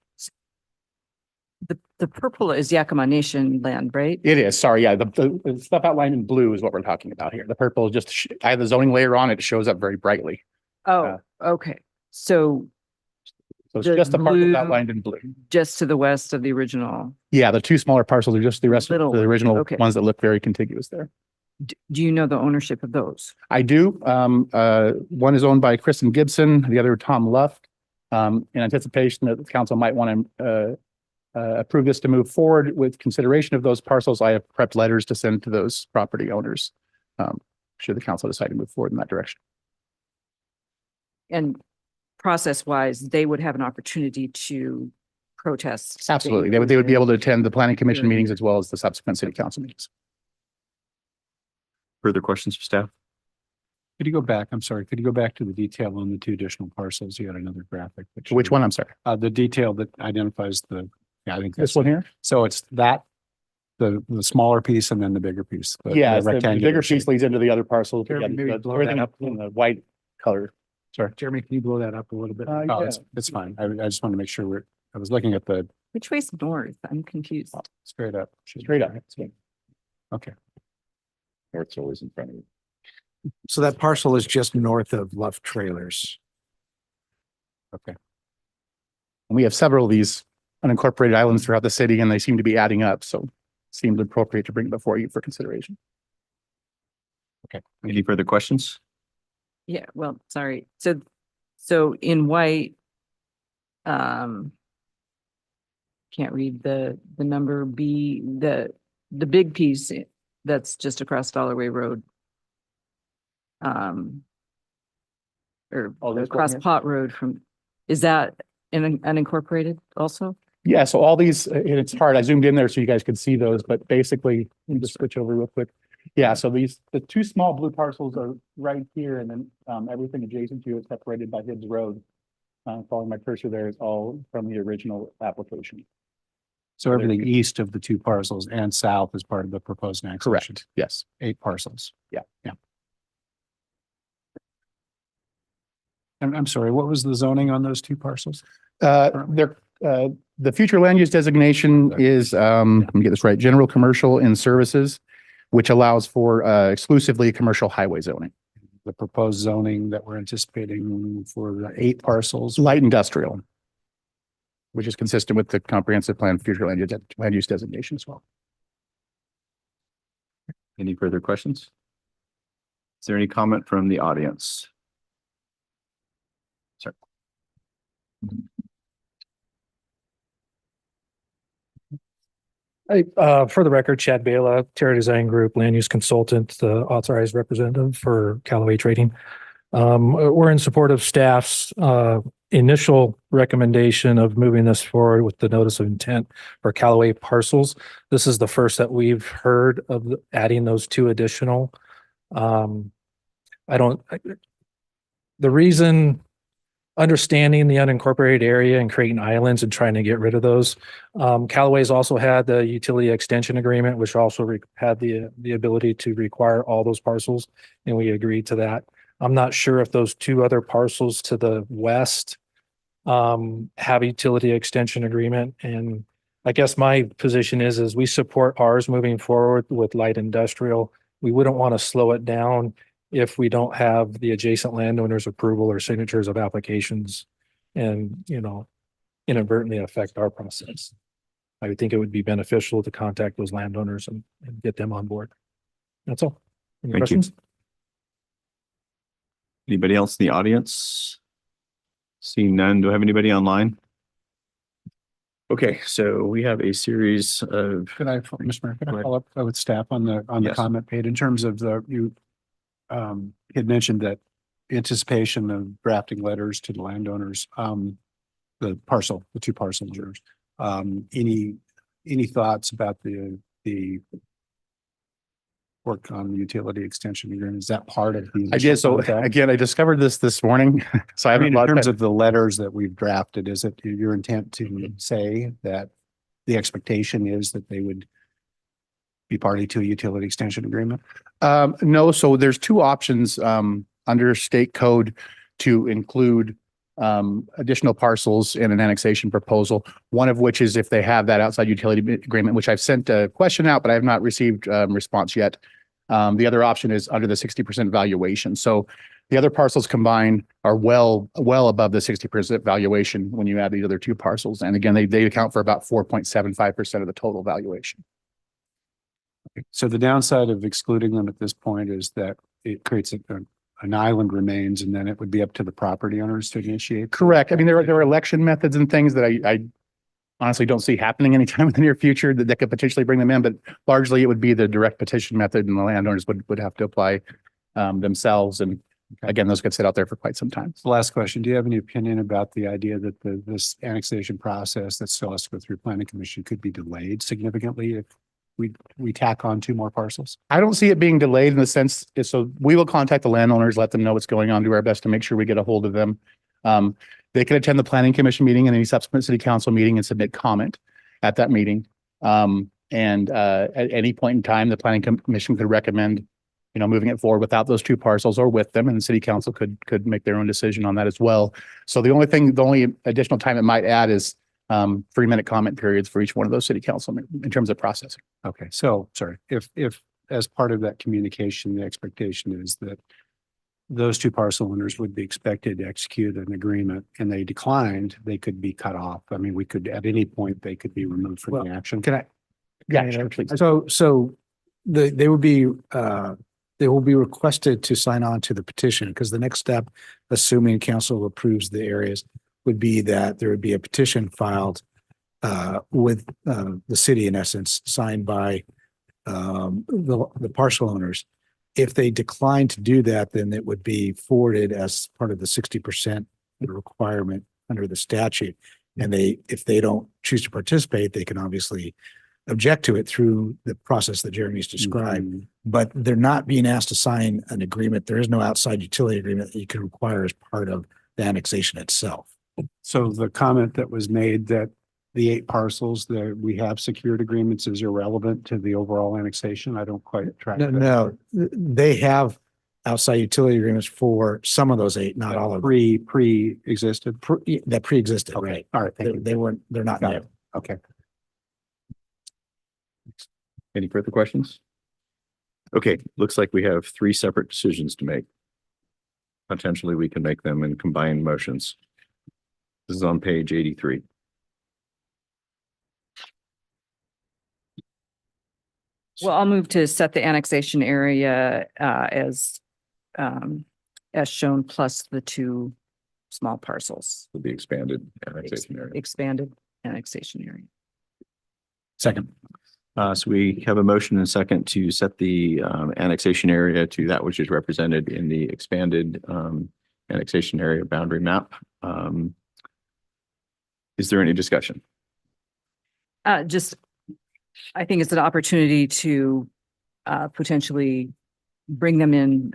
The purple is Yakima Nation land, right? It is, sorry, yeah, the stuff outlined in blue is what we're talking about here. The purple is just, I have the zoning layer on it, shows up very brightly. Oh, okay. So it's just the parcels outlined in blue. Just to the west of the original. Yeah, the two smaller parcels are just the rest of the original okay. ones that look very contiguous there. Do you know the ownership of those? I do. One is owned by Kristen Gibson, the other Tom Luft. In anticipation that the council might want to approve this to move forward with consideration of those parcels, I have prepped letters to send to those property owners should the council decide to move forward in that direction. And process-wise, they would have an opportunity to protest. Absolutely. They would be able to attend the planning commission meetings as well as the subsequent city council meetings. Further questions for staff? Could you go back? I'm sorry. Could you go back to the detail on the two additional parcels? You had another graphic. Which one? I'm sorry. The detail that identifies the, yeah, I think This one here? So it's that, the smaller piece and then the bigger piece. Yeah, the rectangular bigger shape. piece leads into the other parcel. Jeremy, maybe blow Everything that up. in the white color. Sorry. Jeremy, can you blow that up a little bit? Yeah. Oh, it's fine. I just want to make sure I was looking at the Which way's north? I'm confused. straight up. Straight up. Okay. North's always in front of you. So that parcel is just north of Love Trailers. Okay. And we have several of these unincorporated islands throughout the city and they seem to be adding up. So it seemed appropriate to bring it before you for consideration. Okay. Any further questions? Yeah, well, sorry. So in white, can't read the number B, the big piece that's just across Dollarway Road. Or across Pot Road is that in unincorporated also? Yeah, so all these, and it's hard, I zoomed in there so you guys could see those, but basically, let me just switch over real quick. Yeah, so the two small blue parcels are right here and then everything adjacent to it separated by Hibbs Road. Following my cursor there is all from the original application. So everything east of the two parcels and south is part of the proposed annexation. Correct, yes. 8 parcels. Yeah. Yeah. I'm sorry, what was the zoning on those two parcels? The future land use designation is, let me get this right, general commercial and services, which allows for exclusively commercial highway zoning. The proposed zoning that we're anticipating for the 8 parcels. Light industrial, which is consistent with the comprehensive plan future land use designation as well. Any further questions? Is there any comment from the audience? Sir. For the record, Chad Bela, Terra Design Group, land use consultant, the authorized representative for Callaway Trading. We're in support of staff's initial recommendation of moving this forward with the notice of intent for Callaway parcels. This is the first that we've heard of adding those two additional. The reason, understanding the unincorporated area and creating islands and trying to get rid of those. Callaway's also had the utility extension agreement, which also had the ability to require all those parcels, and we agreed to that. I'm not sure if those two other parcels to the west have a utility extension agreement. And I guess my position is we support ours moving forward with light industrial. We wouldn't want to slow it down if we don't have the adjacent landowners' approval or signatures of applications and, inadvertently affect our process. I would think it would be beneficial to contact those landowners and get them on board. That's all. Any Thank you. questions? Anybody else in the audience? Seeing none, do I have anybody online? Okay, so we have a series of. Mr. Mayor, could Go I ahead. follow up with staff on the Yes. comment page in terms of you had mentioned that anticipation of drafting letters to the landowners, the two parcel owners. Any thoughts about the work on the utility extension agreement? Is that part of the? I did. So again, I discovered this morning. So I I mean, haven't. in terms of the letters that we've drafted, is it your intent to say that the expectation is that they would be party to a utility extension agreement? No, so there's two options under state code to include additional parcels in an annexation proposal. One of which is if they have that outside utility agreement, which I've sent a question out, but I have not received response yet. The other option is under the 60% valuation. So the other parcels combined are well above the 60% valuation when you add the other two parcels. And again, they account for about 4.75% of the total valuation. So the downside of excluding them at this point is that it creates an island remains, and then it would be up to the property owners to initiate. Correct. I mean, there are election methods and things that I honestly don't see happening anytime in the near future that could potentially bring them in, but largely it would be the direct petition method, and the landowners would have to apply themselves. And again, those get set out there for quite some time. So last question, do you have any opinion about the idea that this annexation process that still has to go through planning commission could be delayed significantly if we tack on two more parcels? I don't see it being delayed in the sense, so we will contact the landowners, let them know what's going on, do our best to make sure we get a hold of them. They can attend the planning commission meeting and any subsequent city council meeting and submit comment at that meeting. At any point in time, the planning commission could recommend, moving it forward without those two parcels or with them, and the city council could make their own decision on that as well. So the only additional time it might add is 3-minute comment periods for each one of those city council in terms of processing. Okay, so sorry, if as part of that communication, the expectation is that those two parcel owners would be expected to execute an agreement and they declined, they could be cut off. I mean, we could, at any point, they could be removed from the action. Can I? Yeah, sure, please. So they will be requested to sign on to the petition, because the next step, assuming council approves the areas, would be that there would be a petition filed with the city, in essence, signed by the parcel owners. If they decline to do that, then it would be forwarded as part of the 60% requirement under the statute. And if they don't choose to participate, they can obviously object to it through the process that Jeremy's described. But they're not being asked to sign an agreement. There is no outside utility agreement that you can require as part of the annexation itself. So the comment that was made that the 8 parcels that we have secured agreements is irrelevant to the overall annexation. I don't quite track that. No, they have outside utility agreements for some of those 8, not all of them. Pre-existed? That pre-existed, Okay. right. All right. Thank you. They're not Got new. it. Okay. Any further questions? Okay, looks like we have 3 separate decisions to make. Potentially, we can make them in combined motions. This is on page 83. Well, I'll move to set the annexation area as shown, plus the 2 small parcels. With the expanded annexation area. Expanded annexation area. Second. So we have a motion and a second to set the annexation area to that which is represented in the expanded annexation area boundary map. Is there any discussion? Just, I think it's an opportunity to potentially bring them in,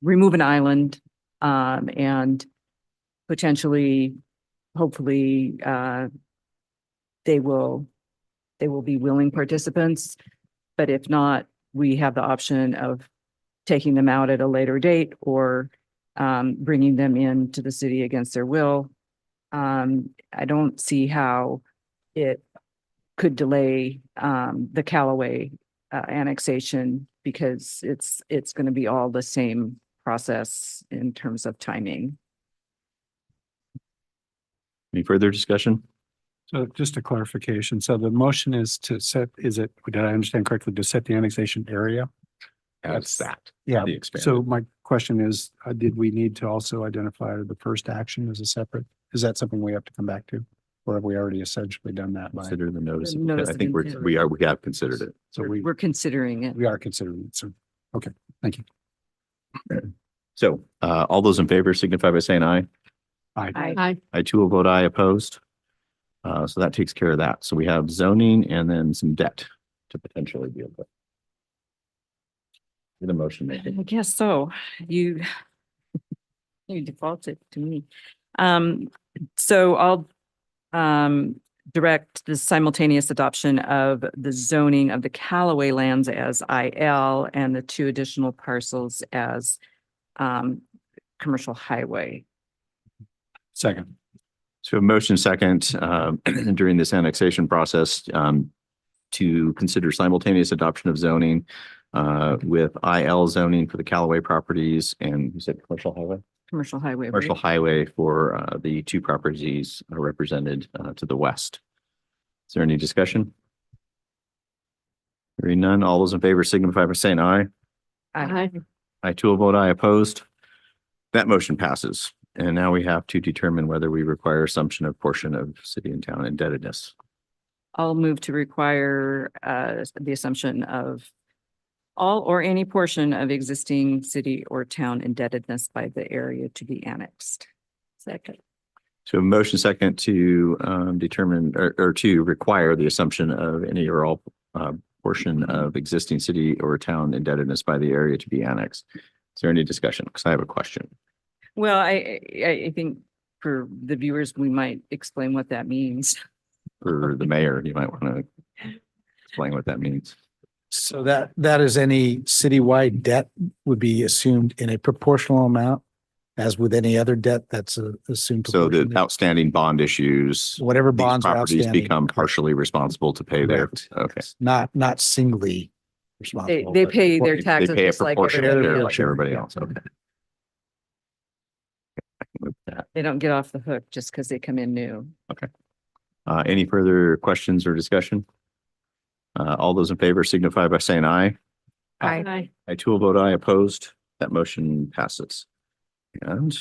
remove an island, and potentially, hopefully, they will be willing participants. But if not, we have the option of taking them out at a later date or bringing them into the city against their will. I don't see how it could delay the Callaway annexation because it's going to be all the same process in terms of timing. Any further discussion? So just a clarification. So the motion is to set, did I understand correctly, to set the annexation area? That's that. Yeah. The expanded. So my question is, did we need to also identify the first action as a separate? Is that something we have to come back to? Or have we already essentially done that? Consider the notice. The notice I of think intent. we have considered it. So We're considering it. we are considering it. So, okay, thank you. So all those in favor signify by saying aye. Aye. I too will vote aye opposed. So that takes care of that. So we have zoning and then some debt to potentially deal with. The motion making. I guess so. You defaulted to me. So I'll direct the simultaneous adoption of the zoning of the Callaway lands as IL and the 2 additional parcels as commercial highway. Second. So a motion second during this annexation process to consider simultaneous adoption of zoning with IL zoning for the Callaway properties and you said commercial highway? Commercial highway. Commercial right? highway for the 2 properties represented to the west. Is there any discussion? Hearing none, all those in favor signify by saying aye. Aye. I too will vote aye opposed. That motion passes. And now we have to determine whether we require assumption of portion of city and town indebtedness. I'll move to require the assumption of all or any portion of existing city or town indebtedness by the area to be annexed. Second. So a motion second to determine or to require the assumption of any or all portion of existing city or town indebtedness by the area to be annexed. Is there any discussion? Because I have a question. Well, I think for the viewers, we might explain what that means. For the mayor, you might want to explain what that means. So that is any citywide debt would be assumed in a proportional amount as with any other debt that's assumed. So the proportionally. outstanding bond issues, Whatever these bonds are properties outstanding. become partially responsible to pay their, Correct. okay. Not singly responsible. They but pay their They taxes pay a just like proportionate everybody share else. like everybody else. Okay. I can move that. They don't get off the hook just because they come in new. Okay. Any further questions or discussion? All those in favor signify by saying aye. Aye. I too will vote aye opposed. That motion passes. And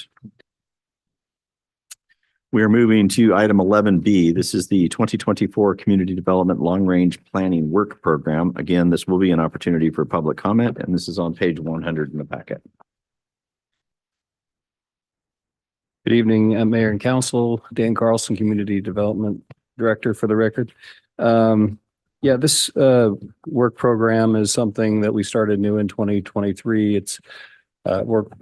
we are moving to item 11B. This is the 2024 Community Development Long Range Planning Work Program. Again, this will be an opportunity for public comment, and this is on page 100 in the packet. Good evening, Mayor and Council. Dan Carlson, Community Development Director for the record. Yeah, this work program is something that we started new in 2023. It's work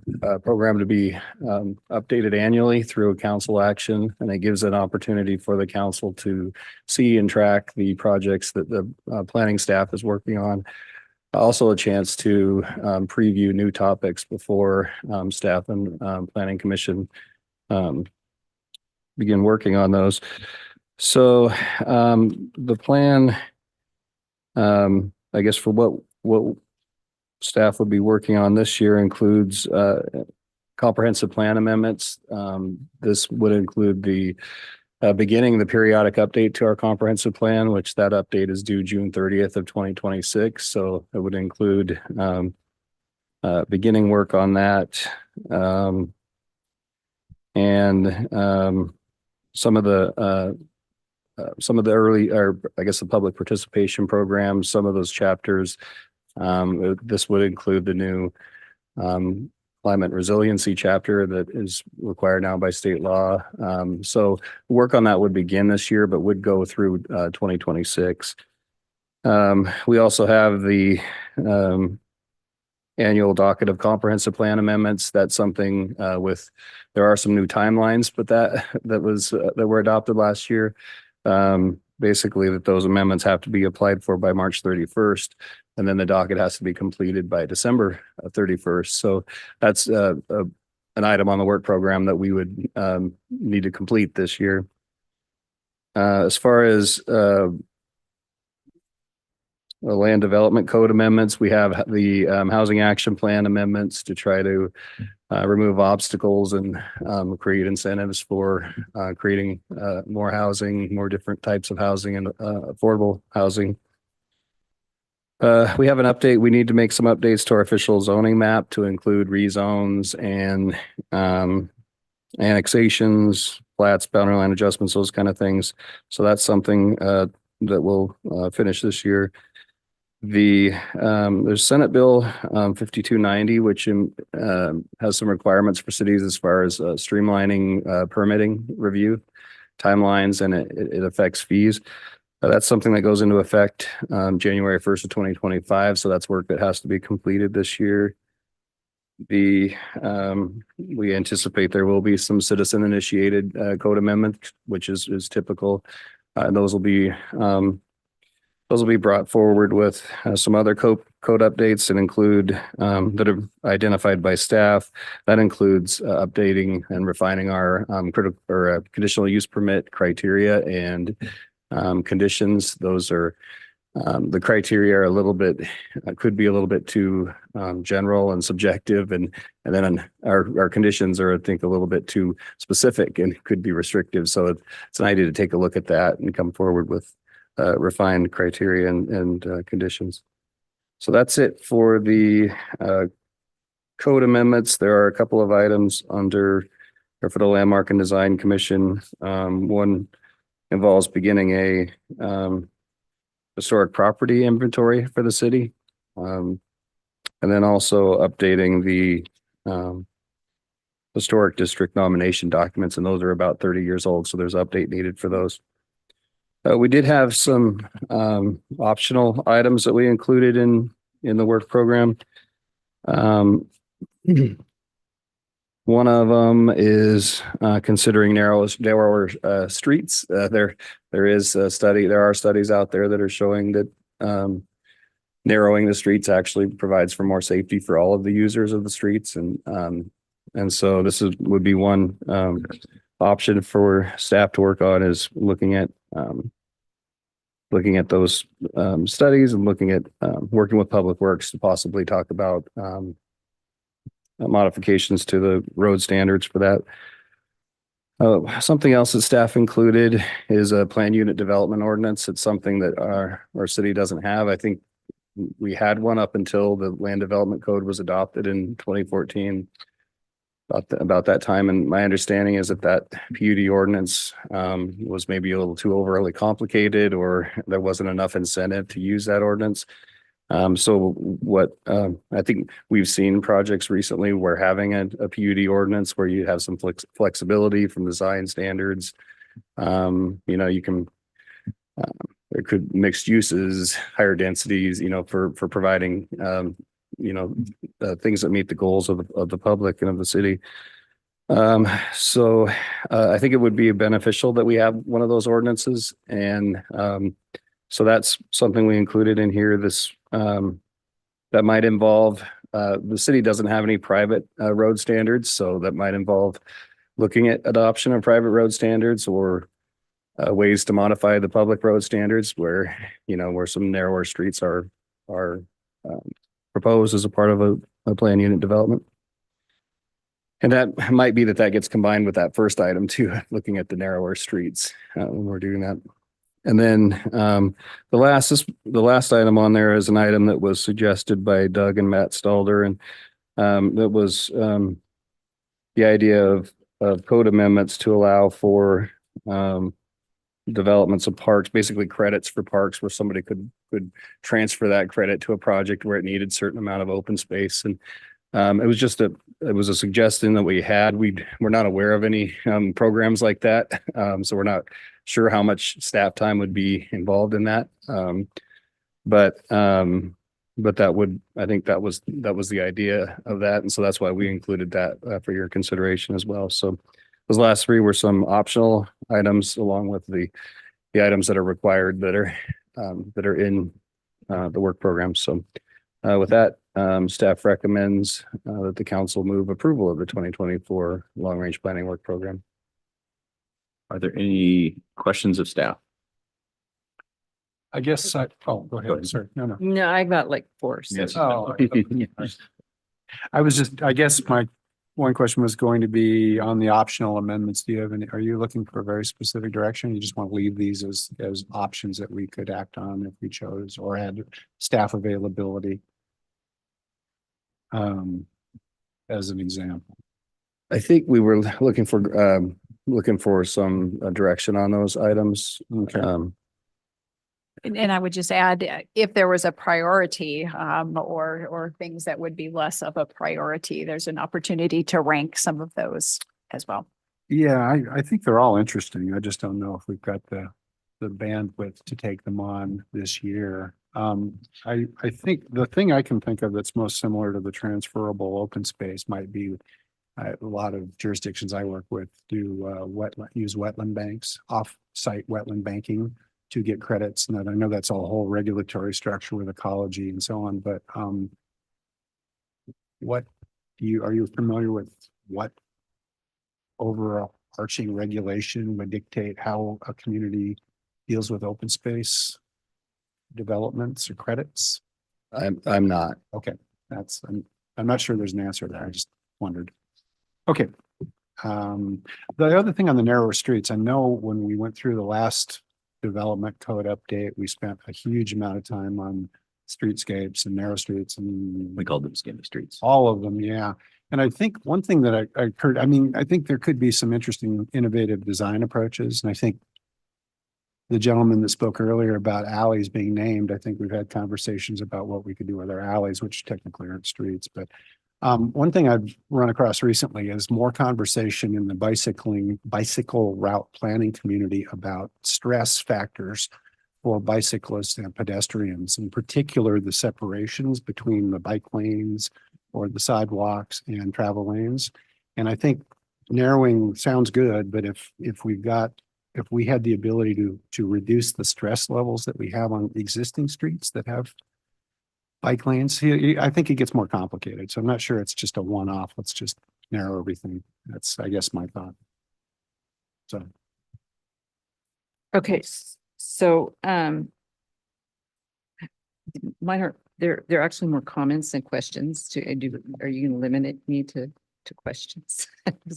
program to be updated annually through a council action, and it gives an opportunity for the council to see and track the projects that the planning staff is working on. Also a chance to preview new topics before staff and planning commission begin working on those. So the plan, I guess for what staff would be working on this year includes comprehensive plan amendments. This would include the beginning the periodic update to our comprehensive plan, which that update is due June 30th of 2026. So it would include beginning work on that. And some of the early, or I guess the public participation programs, some of those chapters, this would include the new climate resiliency chapter that is required now by state law. So work on that would begin this year, but would go through 2026. We also have the annual docket of comprehensive plan amendments. That's something there are some new timelines, but that were adopted last year. Basically that those amendments have to be applied for by March 31st, and then the docket has to be completed by December 31st. So that's an item on the work program that we would need to complete this year. As far as the land development code amendments, we have the housing action plan amendments to try to remove obstacles and create incentives for creating more housing, more different types of housing and affordable housing. We have an update. We need to make some updates to our official zoning map to include rezones and annexations, plats, boundary line adjustments, those kind of things. So that's something that we'll finish this year. There's Senate Bill 5290, which has some requirements for cities as far as streamlining permitting review timelines, and it affects fees. That's something that goes into effect January 1st of 2025. So that's work that has to be completed this year. We anticipate there will be some citizen initiated code amendments, which is typical. Those will be brought forward with some other code updates that include that are identified by staff. That includes updating and refining our conditional use permit criteria and conditions. Those are the criteria are could be a little bit too general and subjective, and then our conditions are, I think, a little bit too specific and could be restrictive. So it's an idea to take a look at that and come forward with refined criteria and conditions. So that's it for the code amendments. There are a couple of items for the Landmark and Design Commission. One involves beginning a historic property inventory for the city, and then also updating the historic district nomination documents, and those are about 30 years old, so there's update needed for those. We did have some optional items that we included in the work program. One of them is considering narrower streets. There are studies out there that are showing that narrowing the streets actually provides for more safety for all of the users of the streets, and so this would be one option for staff to work on, is looking at those studies and looking at working with Public Works to possibly talk about modifications to the road standards for that. Something else that staff included is a plan unit development ordinance. It's something that our city doesn't have. I think we had one up until the land development code was adopted in 2014, about that time. And my understanding is that PUD ordinance was maybe a little too overly complicated, or there wasn't enough incentive to use that ordinance. So what I think we've seen projects recently where having a PUD ordinance where you have some flexibility from design standards, you can there could mixed uses, higher densities, for providing things that meet the goals of the public and of the city. So I think it would be beneficial that we have one of those ordinances, and so that's something we included in here. That might involve, the city doesn't have any private road standards, so that might involve looking at adoption of private road standards, or ways to modify the public road standards where some narrower streets are proposed as a part of a plan unit development. And that might be that gets combined with that first item too, looking at the narrower streets when we're doing that. And then the last item on there is an item that was suggested by Doug and Matt Stalder, and that was the idea of code amendments to allow for developments of parks, basically credits for parks, where somebody could transfer that credit to a project where it needed a certain amount of open space. And It was just it was a suggestion that we had. We're not aware of any programs like that. So we're not sure how much staff time would be involved in that. But that would, I think that was the idea of that. And so that's why we included that for your consideration as well. So those last three were some optional items along with the items that are required that are in the work program. So with that, staff recommends that the council move approval of the 2024 long range planning work program. Are there any questions of staff? I guess, go ahead, sorry, no. No, I got like four. So. Yes. Oh, I guess my one question was going to be on the optional amendments. Do you have any, are you looking for a very specific direction? You just want to leave these as options that we could act on if we chose or had staff availability? As an example. I think we were looking for some direction on those items. Okay. And I would just add, if there was a priority, or things that would be less of a priority, there's an opportunity to rank some of those as well. Yeah, I think they're all interesting. I just don't know if we've got the bandwidth to take them on this year. I think the thing I can think of that's most similar to the transferable open space might be a lot of jurisdictions I work with do use wetland banks, off-site wetland banking to get credits. And I know that's a whole regulatory structure with ecology and so on, but are you familiar with what overarching regulation would dictate how a community deals with open space developments or credits? I'm not. Okay, I'm not sure there's an answer there. I just wondered. Okay. The other thing on the narrower streets, I know when we went through the last development code update, we spent a huge amount of time on streetscapes and narrow streets, and We called them skinny streets. all of them, yeah. And I think one thing that I heard, I think there could be some interesting innovative design approaches. And I think the gentleman that spoke earlier about alleys being named, I think we've had conversations about what we could do with our alleys, which technically aren't streets. But one thing I've run across recently is more conversation in the bicycle route planning community about stress factors for bicyclists and pedestrians, in particular, the separations between the bike lanes or the sidewalks and travel lanes. And I think narrowing sounds good, but if we had the ability to reduce the stress levels that we have on existing streets that have bike lanes, I think it gets more complicated. So I'm not sure it's just a one-off. Let's just narrow everything. That's, I guess, my thought. So. Okay, so mine are there are actually more comments than questions. Are you going to limit me to questions?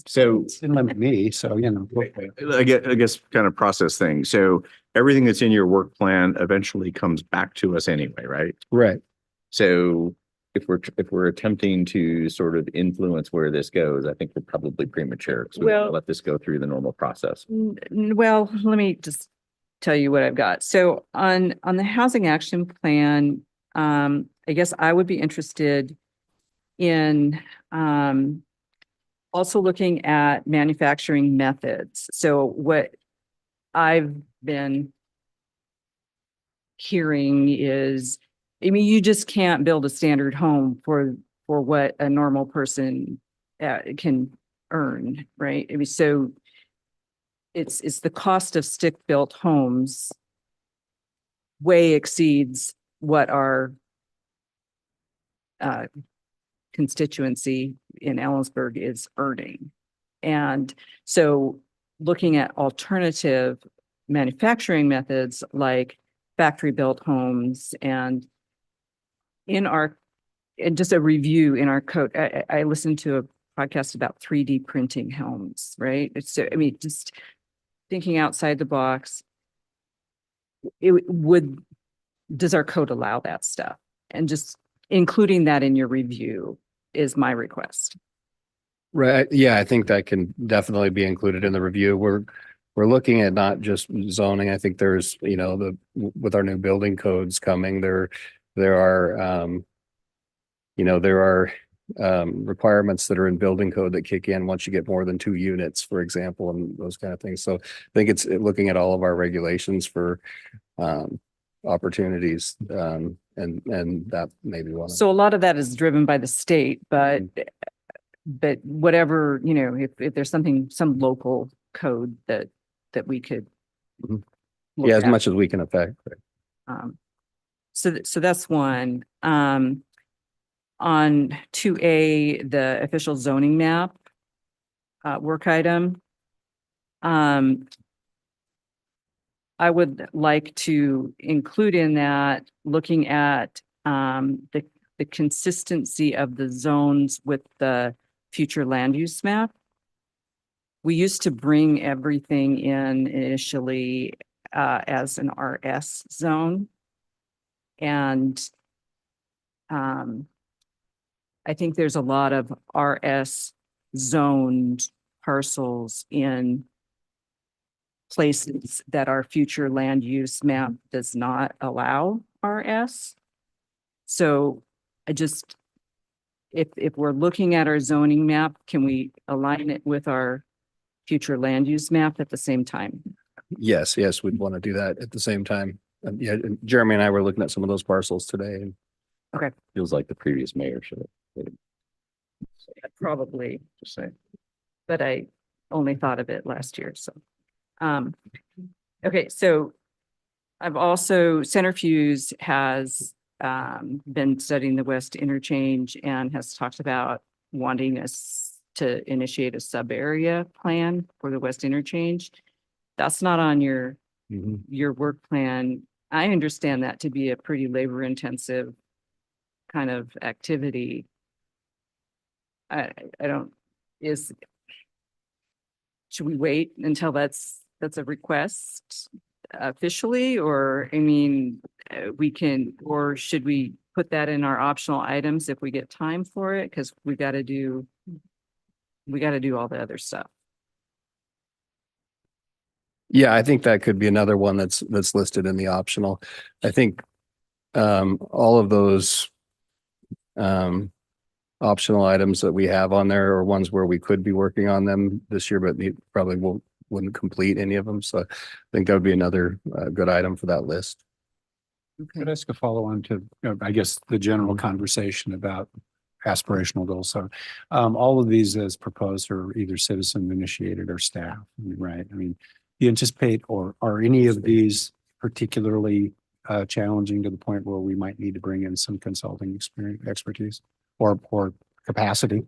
So Didn't limit me, so I guess kind of process things. So everything that's in your work plan eventually comes back to us anyway, right? Right. So if we're attempting to sort of influence where this goes, I think we're probably premature. So we'll let this go through the normal process. Well, let me just tell you what I've got. So on the housing action plan, I guess I would be interested in also looking at manufacturing methods. So what I've been hearing is, you just can't build a standard home for what a normal person can earn, right? So it's the cost of stick-built homes way exceeds what our constituency in Ellensburg is earning. And so looking at alternative manufacturing methods like factory-built homes and just a review in our code. I listened to a podcast about 3D printing homes, right? So, just thinking outside the box, does our code allow that stuff? And just including that in your review is my request. Right. Yeah, I think that can definitely be included in the review. We're looking at not just zoning. I think there's, with our new building codes coming, there are requirements that are in building code that kick in once you get more than 2 units, for example, and those kind of things. So I think it's looking at all of our regulations for opportunities, and that may be one of So a lot of that is driven by the state, but whatever, you know, if there's some local code that we could. Mhm. look Yeah, as at. much as we can affect. Right? So that's one. On 2A, the official zoning map, work item. I would like to include in that, looking at, the consistency of the zones with the future land use map. We used to bring everything in initially, as an RS zone. And, I think there's a lot of RS zoned parcels in places that our future land use map does not allow RS. So I just, if we're looking at our zoning map, can we align it with our future land use map at the same time? Yes, we'd want to do that at the same time. Yeah, and Jeremy and I were looking at some of those parcels today, and Okay, Feels like the previous mayor should have. probably, Just say. but I only thought of it last year, so. Okay, so I've also, Centrifuge has been studying the West Interchange and has talked about wanting us to initiate a sub area plan for the West Interchange. That's not on your work plan. I understand that to be a pretty labor intensive kind of activity. I don't, should we wait until that's a request officially, or, I mean, we can, or should we put that in our optional items if we get time for it? Because we got to do all the other stuff. yeah, I think that could be another one that's listed in the optional. I think all of those optional items that we have on there are ones where we could be working on them this year, but probably wouldn't complete any of them. So I think that would be another good item for that list. Could I ask a follow on to, I guess, the general conversation about aspirational goals? So all of these as proposed are either citizen initiated or staff, right? I mean, do you anticipate, or are any of these particularly challenging to the point where we might need to bring in some consulting expertise or capacity?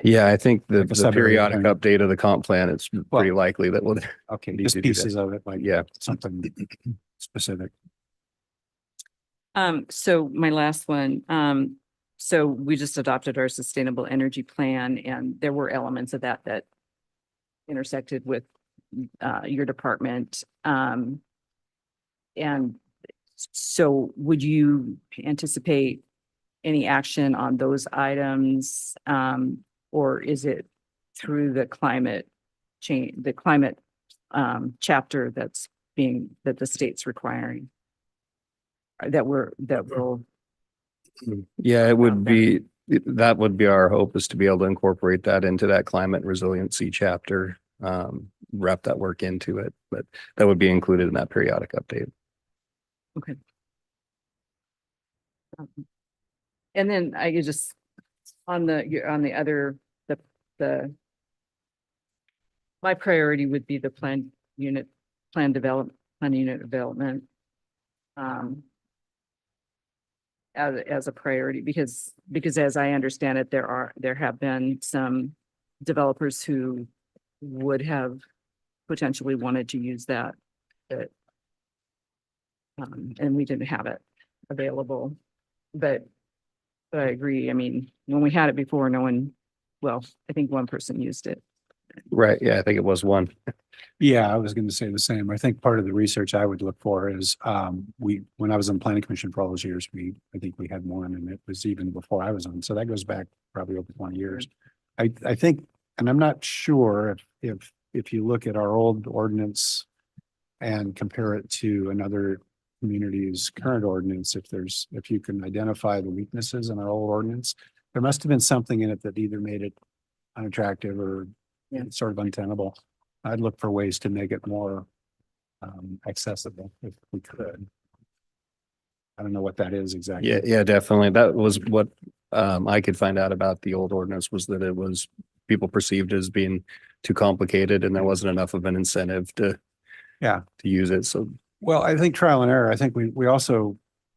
Yeah, I think the sub-area periodic plan. update of the comp plan, it's pretty likely that we'll Okay, need just to do that. pieces of it, like something specific. So my last one, so we just adopted our sustainable energy plan, and there were elements of that intersected with your department. And so would you anticipate any action on those items? Or is it through the climate change, the climate chapter that the state's requiring? That will. Yeah, it would be, that would be our hope, is to be able to incorporate that into that climate resiliency chapter, wrap that work into it, but that would be included in that periodic update. Okay. And then I could just, on the other, my priority would be the plan unit development. As a priority, because as I understand it, there have been some developers who would have potentially wanted to use that, but and we didn't have it available. But I agree. I mean, when we had it before, no one, well, I think one person used it. Right. Yeah, I think it was one. Yeah, I was going to say the same. I think part of the research I would look for is when I was on planning commission for all those years, I think we had one, and it was even before I was on. So that goes back probably over 20 years. I think, and I'm not sure if you look at our old ordinance and compare it to another community's current ordinance, if you can identify the weaknesses in our old ordinance. There must have been something in it that either made it unattractive or sort of untenable. I'd look for ways to make it more accessible if we could. I don't know what that is exactly. Yeah, definitely. That was what I could find out about the old ordinance, was that it was people perceived as being too complicated and there wasn't enough of an incentive to use it. So Well, I think trial and error. I think we also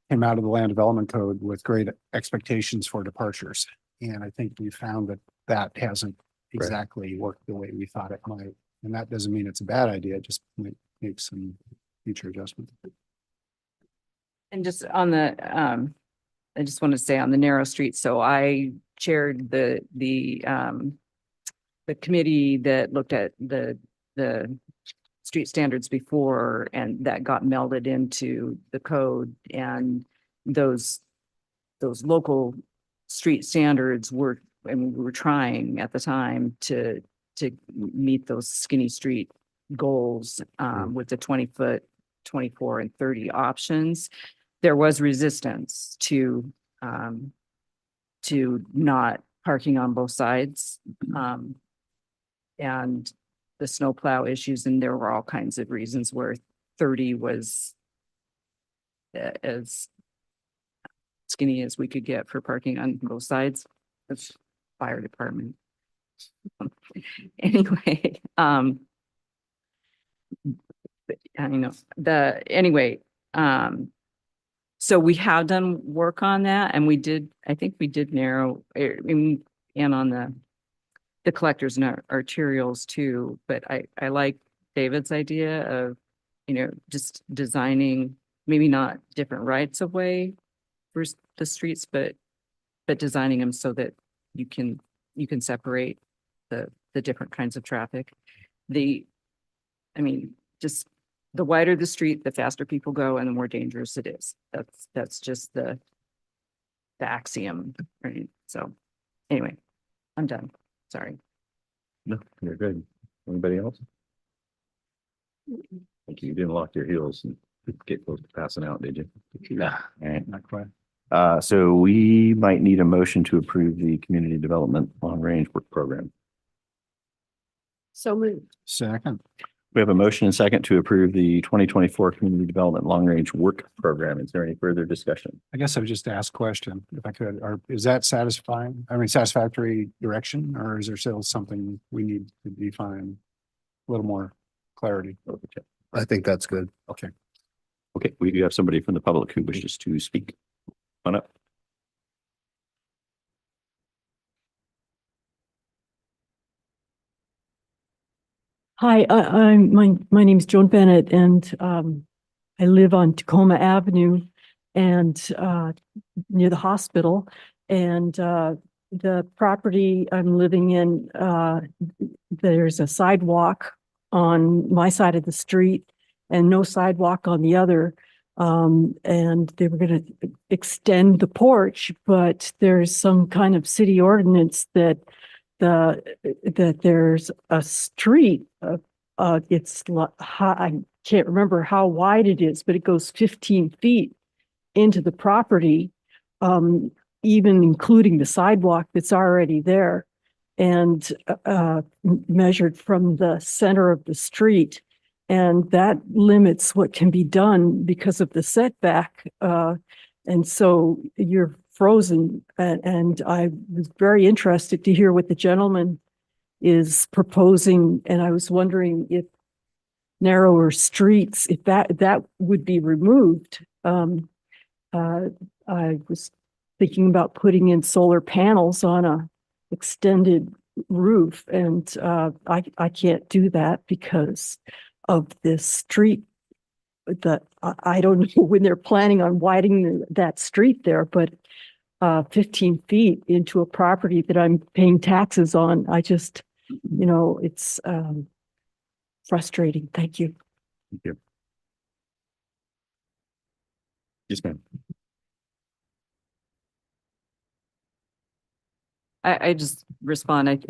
came out of the land development code with great expectations for departures. And I think we found that that hasn't exactly worked the way we thought it might. And that doesn't mean it's a bad idea, it just might make some future adjustments. And just on the, I just want to say on the narrow street, so I chaired the committee that looked at the street standards before, and that got melded into the code, and those local street standards were, and we were trying at the time to meet those skinny street goals with the 20-foot, 24 and 30 options. There was resistance to not parking on both sides, and the snowplow issues, and there were all kinds of reasons where 30 was as skinny as we could get for parking on both sides. That's fire department. Anyway, I know so we have done work on that, and I think we did narrow and on the collectors and arterials too, but I like David's idea of, just designing maybe not different rights of way for the streets, but designing them so that you can separate the different kinds of traffic. Just the wider the street, the faster people go and the more dangerous it is. That's just the axiom, right? So anyway, I'm done. Sorry. No, you're good. Anybody else? Thank you. You didn't lock your heels and get close to passing out, did you? Nah, All right. not quite. So we might need a motion to approve the community development long range work program. So moved. Second. We have a motion and second to approve the 2024 community development long range work program. Is there any further discussion? I guess I would just ask a question if I could, is that satisfying? Satisfactory direction, or is there still something we need to define? A little more clarity. I think that's good. Okay. Okay, we do have somebody from the public who wishes to speak. Come on up. Hi, my name's Joan Bennett, and I live on Tacoma Avenue and near the hospital. And the property I'm living in, there's a sidewalk on my side of the street and no sidewalk on the other. And they were going to extend the porch, but there's some kind of city ordinance that there's a street, I can't remember how wide it is, but it goes 15 feet into the property, even including the sidewalk that's already there, and measured from the center of the street. And that limits what can be done because of the setback. And so you're frozen. And I was very interested to hear what the gentleman is proposing. And I was wondering if narrower streets, if that would be removed. I was thinking about putting in solar panels on a extended roof, and I can't do that because of this street. That I don't know when they're planning on widening that street there, but 15 feet into a property that I'm paying taxes on, I just, it's frustrating. Thank you. Thank you. Yes, ma'am. I just respond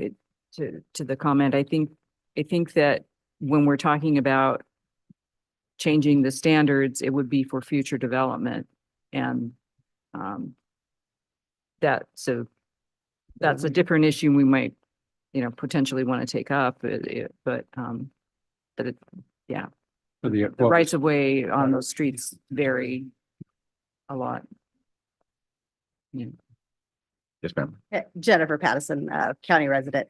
to the comment. I think that when we're talking about changing the standards, it would be for future development. And that's a different issue we might, potentially want to take up, but yeah. The rights of way on those streets vary a lot. Yeah. Yes, ma'am. Jennifer Pattison, county resident.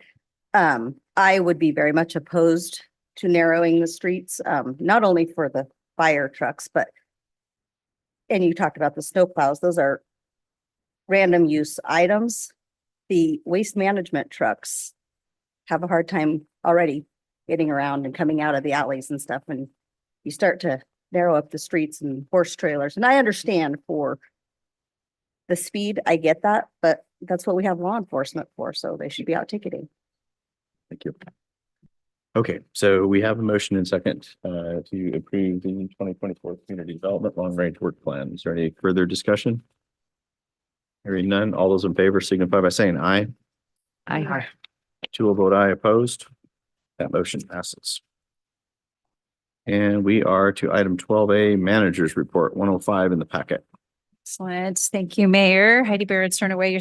I would be very much opposed to narrowing the streets, not only for the fire trucks, and you talked about the snowplows, those are random use items. The waste management trucks have a hard time already getting around and coming out of the alleys and stuff. And you start to narrow up the streets and horse trailers. And I understand for the speed, I get that, but that's what we have law enforcement for. So they should be out ticketing. Thank you. Okay, so we have a motion and second to approve the 2024 Community Development Long Range Work Plan. Is there any further discussion? Hearing none, all those in favor signify by saying aye. Aye. Two will vote aye, opposed. That motion passes. And we are to item 12A, Managers Report 105 in the packet. Excellent. Thank you, Mayor. Heidi Barrett Cernaway, your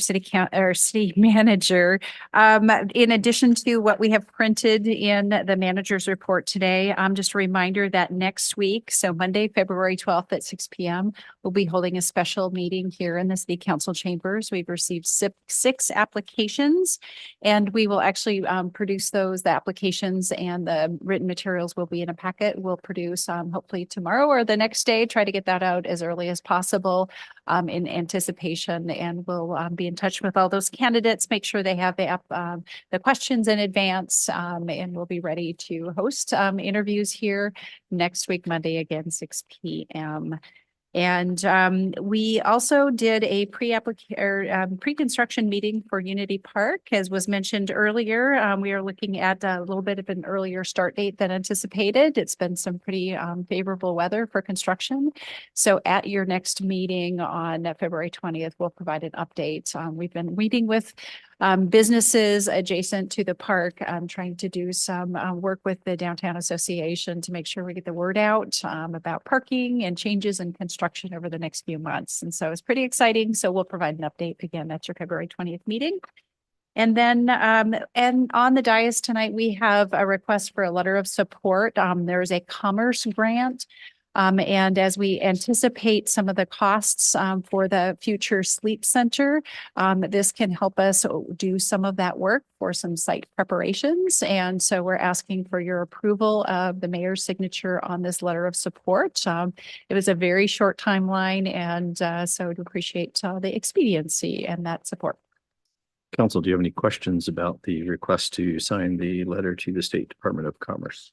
city manager. In addition to what we have printed in the manager's report today, just a reminder that next week, so Monday, February 12th at 6 p.m., we'll be holding a special meeting here in the city council chambers. We've received six applications, and we will actually produce the applications, and the written materials will be in a packet. We'll produce hopefully tomorrow or the next day, try to get that out as early as possible. In anticipation, and we'll be in touch with all those candidates, make sure they have the questions in advance, and we'll be ready to host interviews here next week, Monday, again, 6 p.m. And we also did a pre-construction meeting for Unity Park, as was mentioned earlier. We are looking at a little bit of an earlier start date than anticipated. It's been some pretty favorable weather for construction. So at your next meeting on February 20th, we'll provide an update. We've been meeting with businesses adjacent to the park, trying to do some work with the Downtown Association to make sure we get the word out about parking and changes in construction over the next few months. And so it's pretty exciting. So we'll provide an update again at your February 20th meeting. And then, and on the dais tonight, we have a request for a letter of support. There's a commerce grant. And as we anticipate some of the costs for the future sleep center, this can help us do some of that work for some site preparations. And so we're asking for your approval of the mayor's signature on this letter of support. It was a very short timeline, and so I'd appreciate the expediency and that support. Council, do you have any questions about the request to sign the letter to the State Department of Commerce?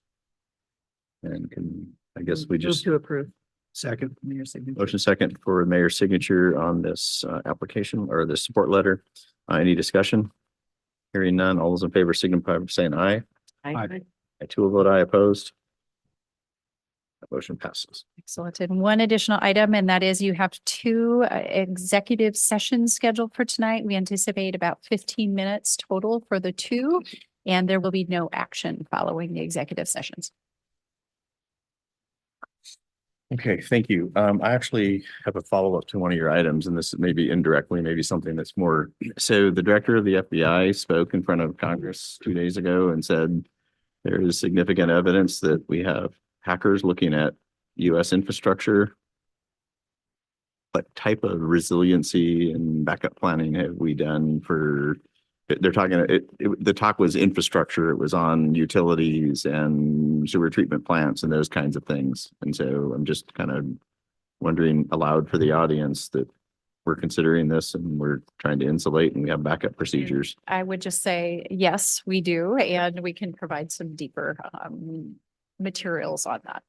And I guess we just Move to approve. Second. Mayor's signature. motion second for the mayor's signature on this application or the support letter. Any discussion? Hearing none, all those in favor signify by saying aye. Aye. I too will vote aye, opposed. That motion passes. Excellent. And one additional item, and that is you have two executive sessions scheduled for tonight. We anticipate about 15 minutes total for the two, and there will be no action following the executive sessions. Okay, thank you. I actually have a follow-up to one of your items, and this is maybe indirectly, maybe something that's more. So the director of the FBI spoke in front of Congress 2 days ago and said there is significant evidence that we have hackers looking at US infrastructure. What type of resiliency and backup planning have we done for? They're talking, the talk was infrastructure. It was on utilities and sewer treatment plants and those kinds of things. And so I'm just kind of wondering aloud for the audience that we're considering this and we're trying to insulate and we have backup procedures. I would just say, yes, we do, and we can provide some deeper materials on that.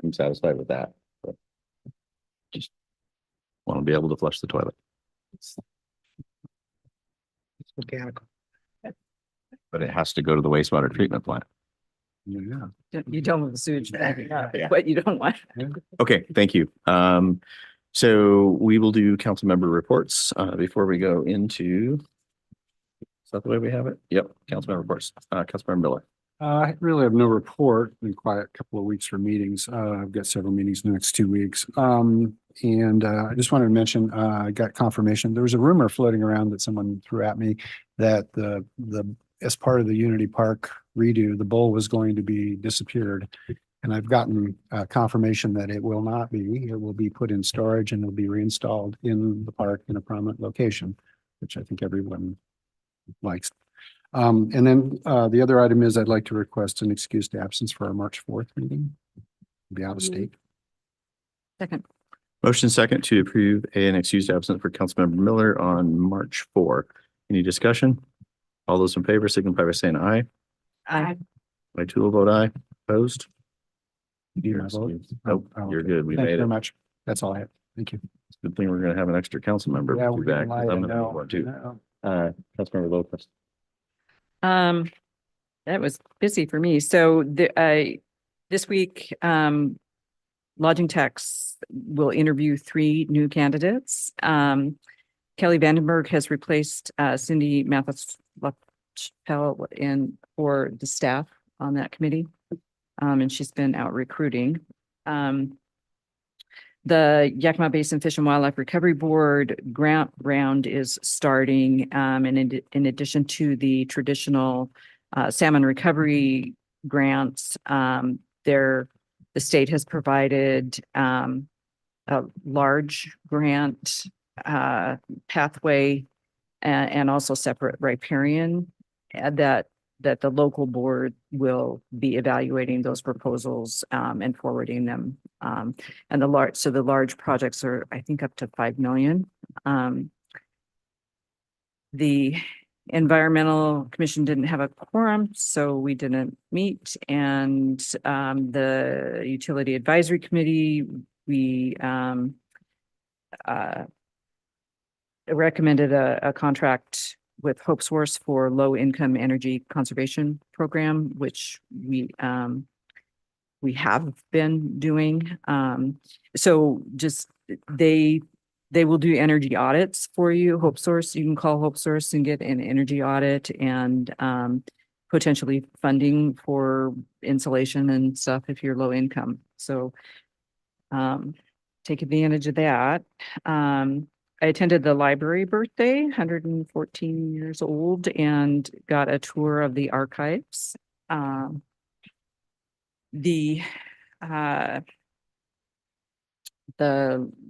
I'm satisfied with that. But just want to be able to flush the toilet. It's mechanical. But it has to go to the wastewater treatment plant. Yeah. You don't want the sewage, Yeah. but you don't want. Okay, thank you. So we will do council member reports before we go into. Is that the way we have it? Yep, council member reports. Councilmember Miller. I really have no report. Been quiet a couple of weeks for meetings. I've got several meetings in the next 2 weeks. I just wanted to mention, I got confirmation. There was a rumor floating around that someone threw at me that as part of the Unity Park redo, the bowl was going to be disappeared. And I've gotten confirmation that it will not be. It will be put in storage and it'll be reinstalled in the park in a prominent location, which I think everyone likes. And then the other item is I'd like to request an excused absence for our March 4th meeting. Be out of state. Second. Motion second to approve an excused absence for Councilmember Miller on March 4. Any discussion? All those in favor signify by saying aye. Aye. My two will vote aye. Opposed? Do you You're have a vote? excused. Nope, you're okay. good. We Thank you made very it. much. That's all I have. Thank you. It's a good thing we're gonna have an extra council member Yeah, we're back. getting 'Cause I'm light, I gonna know. need one too. I know. Councilmember Lopez. That was busy for me. So this week, Lodging Tax will interview 3 new candidates. Kelly Vandenberg has replaced Cindy Mathis LaChapelle for the staff on that committee. And she's been out recruiting. The Yakima Basin Fish and Wildlife Recovery Board grant round is starting. And in addition to the traditional salmon recovery grants, the state has provided a large grant pathway and also separate riparian that the local board will be evaluating those proposals and forwarding them. And the large projects are, I think, up to 5 million. The Environmental Commission didn't have a quorum, so we didn't meet. And the Utility Advisory Committee, we recommended a contract with Hope Source for low-income energy conservation program, which we have been doing. So just they will do energy audits for you, Hope Source. You can call Hope Source and get an energy audit and potentially funding for insulation and stuff if you're low income. So take advantage of that. I attended the library birthday, 114 years old, and got a tour of the archives. The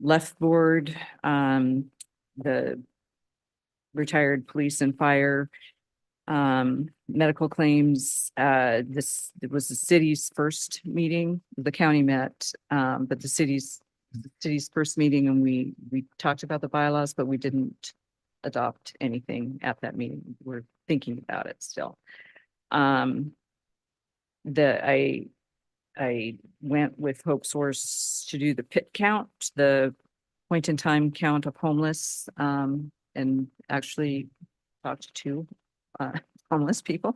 left board, the retired police and fire, medical claims. This was the city's first meeting. The county met, but the city's first meeting, and we talked about the bylaws, but we didn't adopt anything at that meeting. We're thinking about it still. I went with Hope Source to do the pit count, the point in time count of homeless, and actually talked to 2 homeless people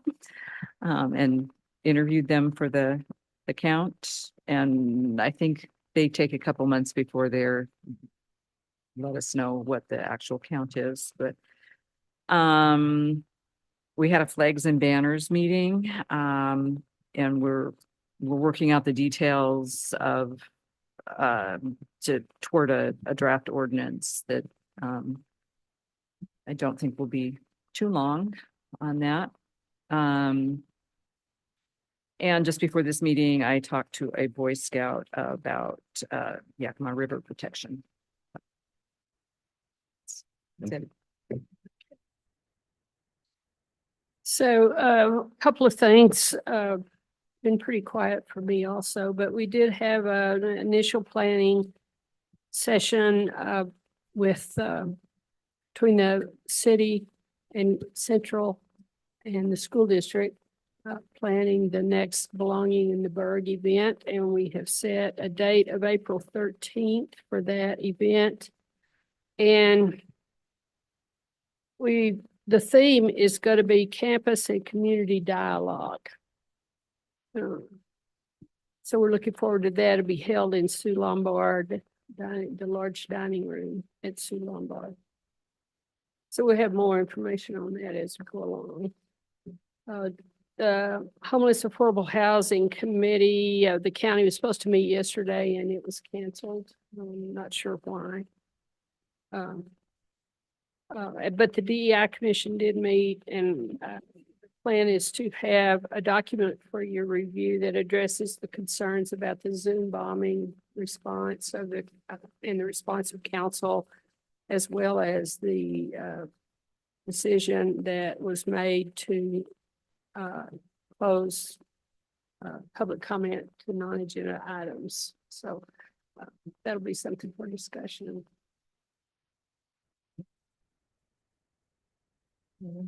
and interviewed them for the count. And I think they take a couple months before they're let us know what the actual count is. But we had a flags and banners meeting, and we're working out the details of toward a draft ordinance that I don't think will be too long on that. And just before this meeting, I talked to a Boy Scout about Yakima River protection. That's it. So a couple of things, been pretty quiet for me also, but we did have an initial planning session with between the city and Central and the school district, planning the next Belonging in the Burg event. And we have set a date of April 13th for that event. And the theme is going to be campus and community dialogue. So we're looking forward to that. It'll be held in Sue Lombard, the large dining room at Sue Lombard. So we'll have more information on that as we go along. the Homeless Affordable Housing Committee, the county was supposed to meet yesterday and it was canceled. I'm not sure why. But the DEI Commission did meet, and the plan is to have a document for your review that addresses the concerns about the Zoom bombing response of the, and the response of council, as well as the decision that was made to close public comment to non-agenda items. So that'll be something for discussion. All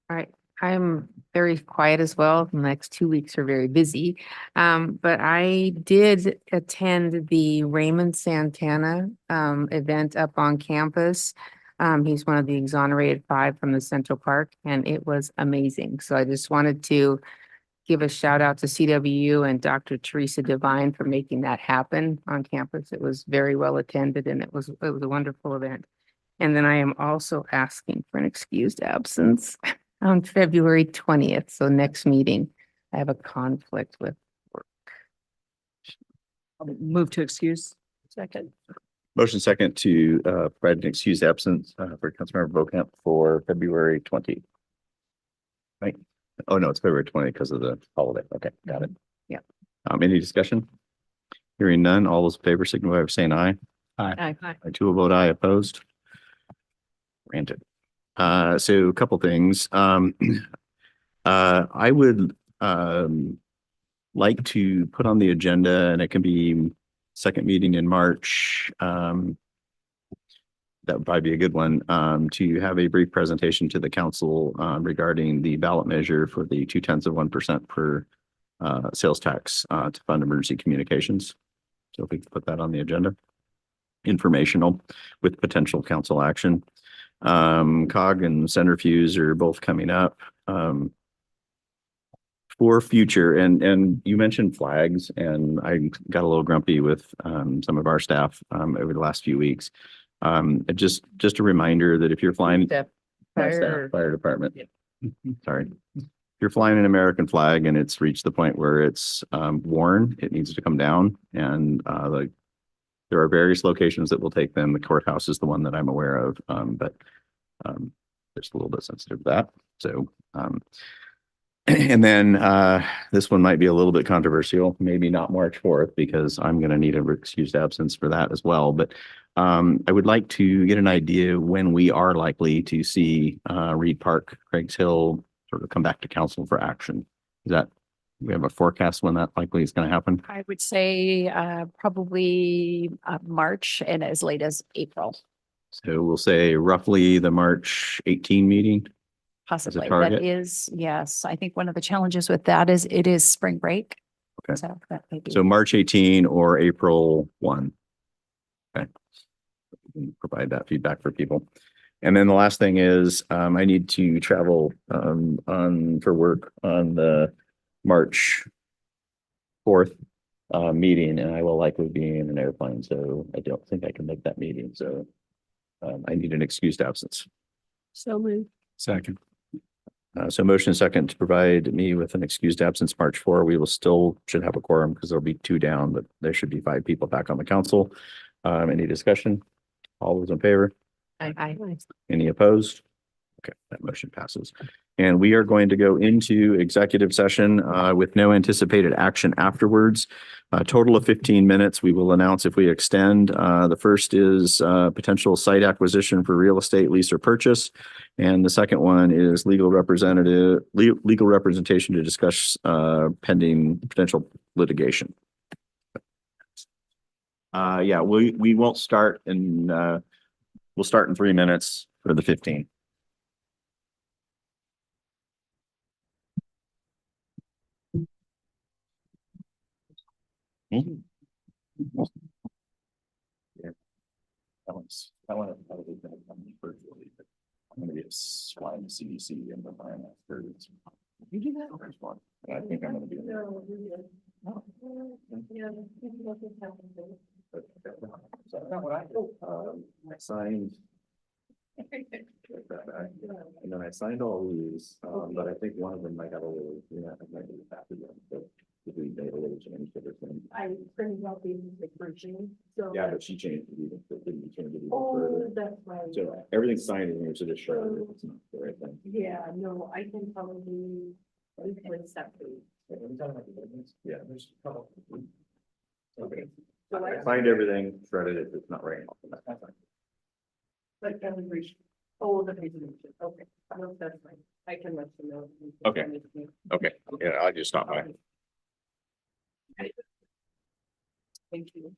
right. I'm very quiet as well. The next 2 weeks are very busy. But I did attend the Raymond Santana event up on campus. He's one of the exonerated 5 from the Central Park, and it was amazing. So I just wanted to give a shout out to CWU and Dr. Teresa Devine for making that happen on campus. It was very well attended, and it was a wonderful event. And then I am also asking for an excused absence on February 20th. So next meeting, I have a conflict with work. Move to excuse. Second. Motion second to provide an excused absence for Councilmember Beaucamp for February 20. Right? Oh, no, it's February 20 because of the holiday. Okay, got it. Yeah. Any discussion? Hearing none, all those in favor signify by saying aye. Aye. I too will vote aye. Opposed? Granted. So a couple things. I would like to put on the agenda, and it can be second meeting in March. That would probably be a good one, to have a brief presentation to the council regarding the ballot measure for the 0.2% per sales tax to fund emergency communications. So if we could put that on the agenda. Informational with potential council action. COG and centrifuge are both coming up for future, and you mentioned flags, and I got a little grumpy with some of our staff over the last few weeks. Just a reminder that if you're flying fire department, sorry, if you're flying an American flag and it's reached the point where it's worn, it needs to come down, and there are various locations that will take them. The courthouse is the one that I'm aware of, but just a little bit sensitive to that. So, and then this one might be a little bit controversial, maybe not March 4th, because I'm going to need an excused absence for that as well. But I would like to get an idea when we are likely to see Reed Park, Craig's Hill sort of come back to council for action. Is that, we have a forecast when that likely is going to happen? I would say probably March and as late as April, So we'll say roughly the March 18 meeting. possibly. That target? is, yes. I think one of the challenges with that is it is spring break. Okay. So that may be. So March 18 or April 1. Okay. Provide that feedback for people. And then the last thing is I need to travel for work on the March 4th meeting, and I will likely be in an airplane, so I don't think I can make that meeting. So I need an excused absence. So moved. Second. So motion second to provide me with an excused absence March 4. We will should have a quorum because there'll be 2 down, but there should be 5 people back on the council. Any discussion? All those in favor? Aye. Any opposed? Okay, that motion passes. And we are going to go into executive session with no anticipated action afterwards. A total of 15 minutes. We will announce if we extend. The first is potential site acquisition for real estate lease or purchase. And the second one is legal representation to discuss pending potential litigation. Yeah, we won't start in, we'll start in 3 minutes for the 15. Yeah. That one is probably going to come virtually, but I'm going to get flying the CDC and the plan after. You do that? First one. But I think I'm going to be. I signed like that back. And then I signed all these, but I think one of them might have a little, it might be back again, but if we made a little change to this thing. I printed out the version, so. Yeah, but she changed it even, so didn't change it even Oh, further. that's right. So everything's signed in here, so just show it if it's not the right thing. Yeah, no, I can probably replace that for you. Yeah, there's a couple. Okay. So I signed everything, shredded it, it's not right. But calibration, oh, the resolution, okay, no, that's fine, I can let you know. Okay. Okay, yeah, I just stopped by. Thank you.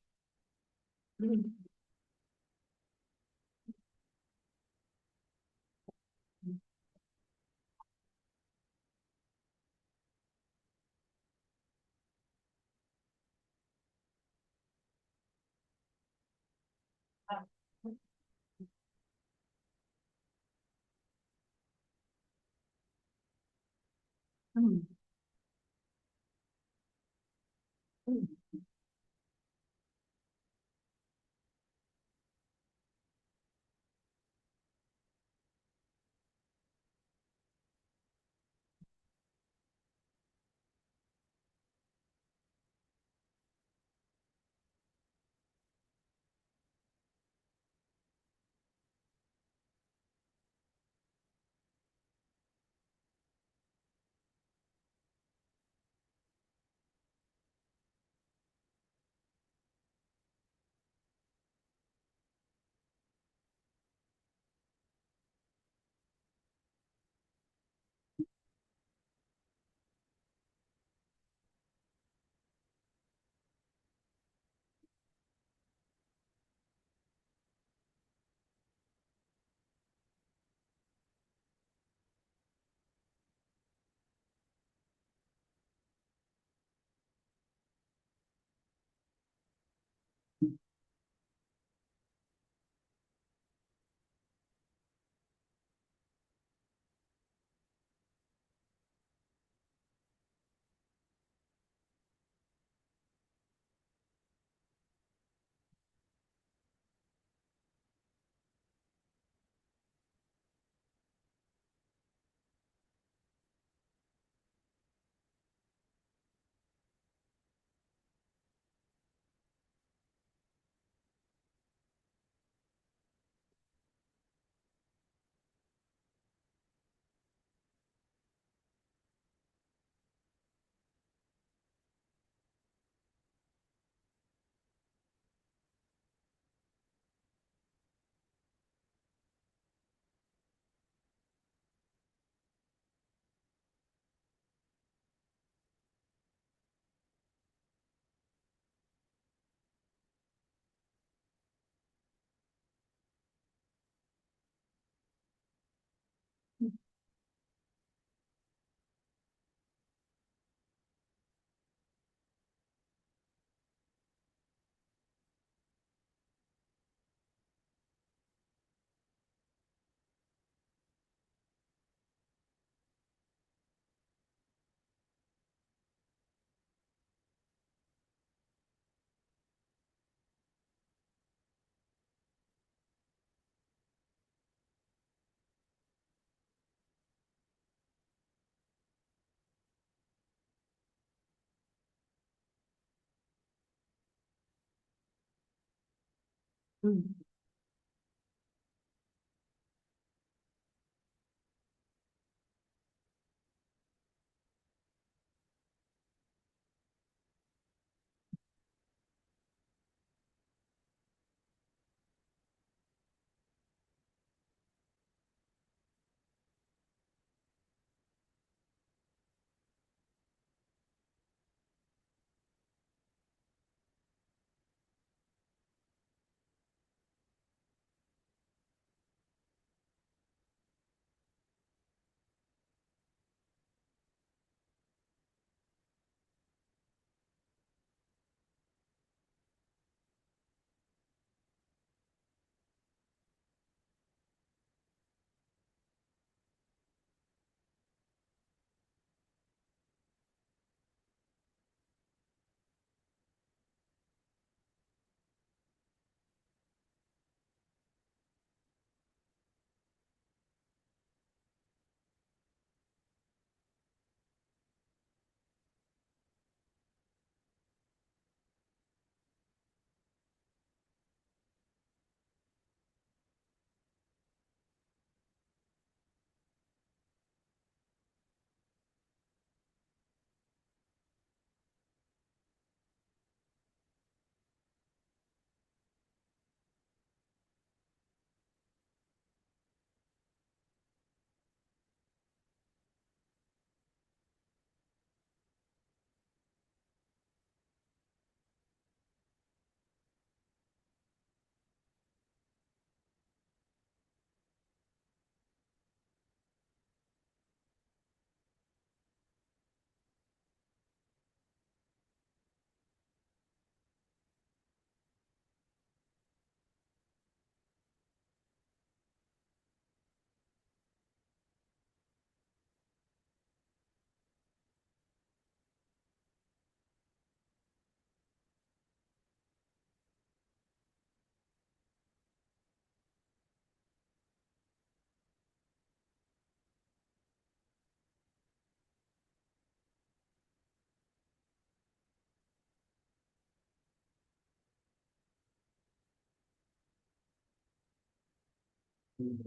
You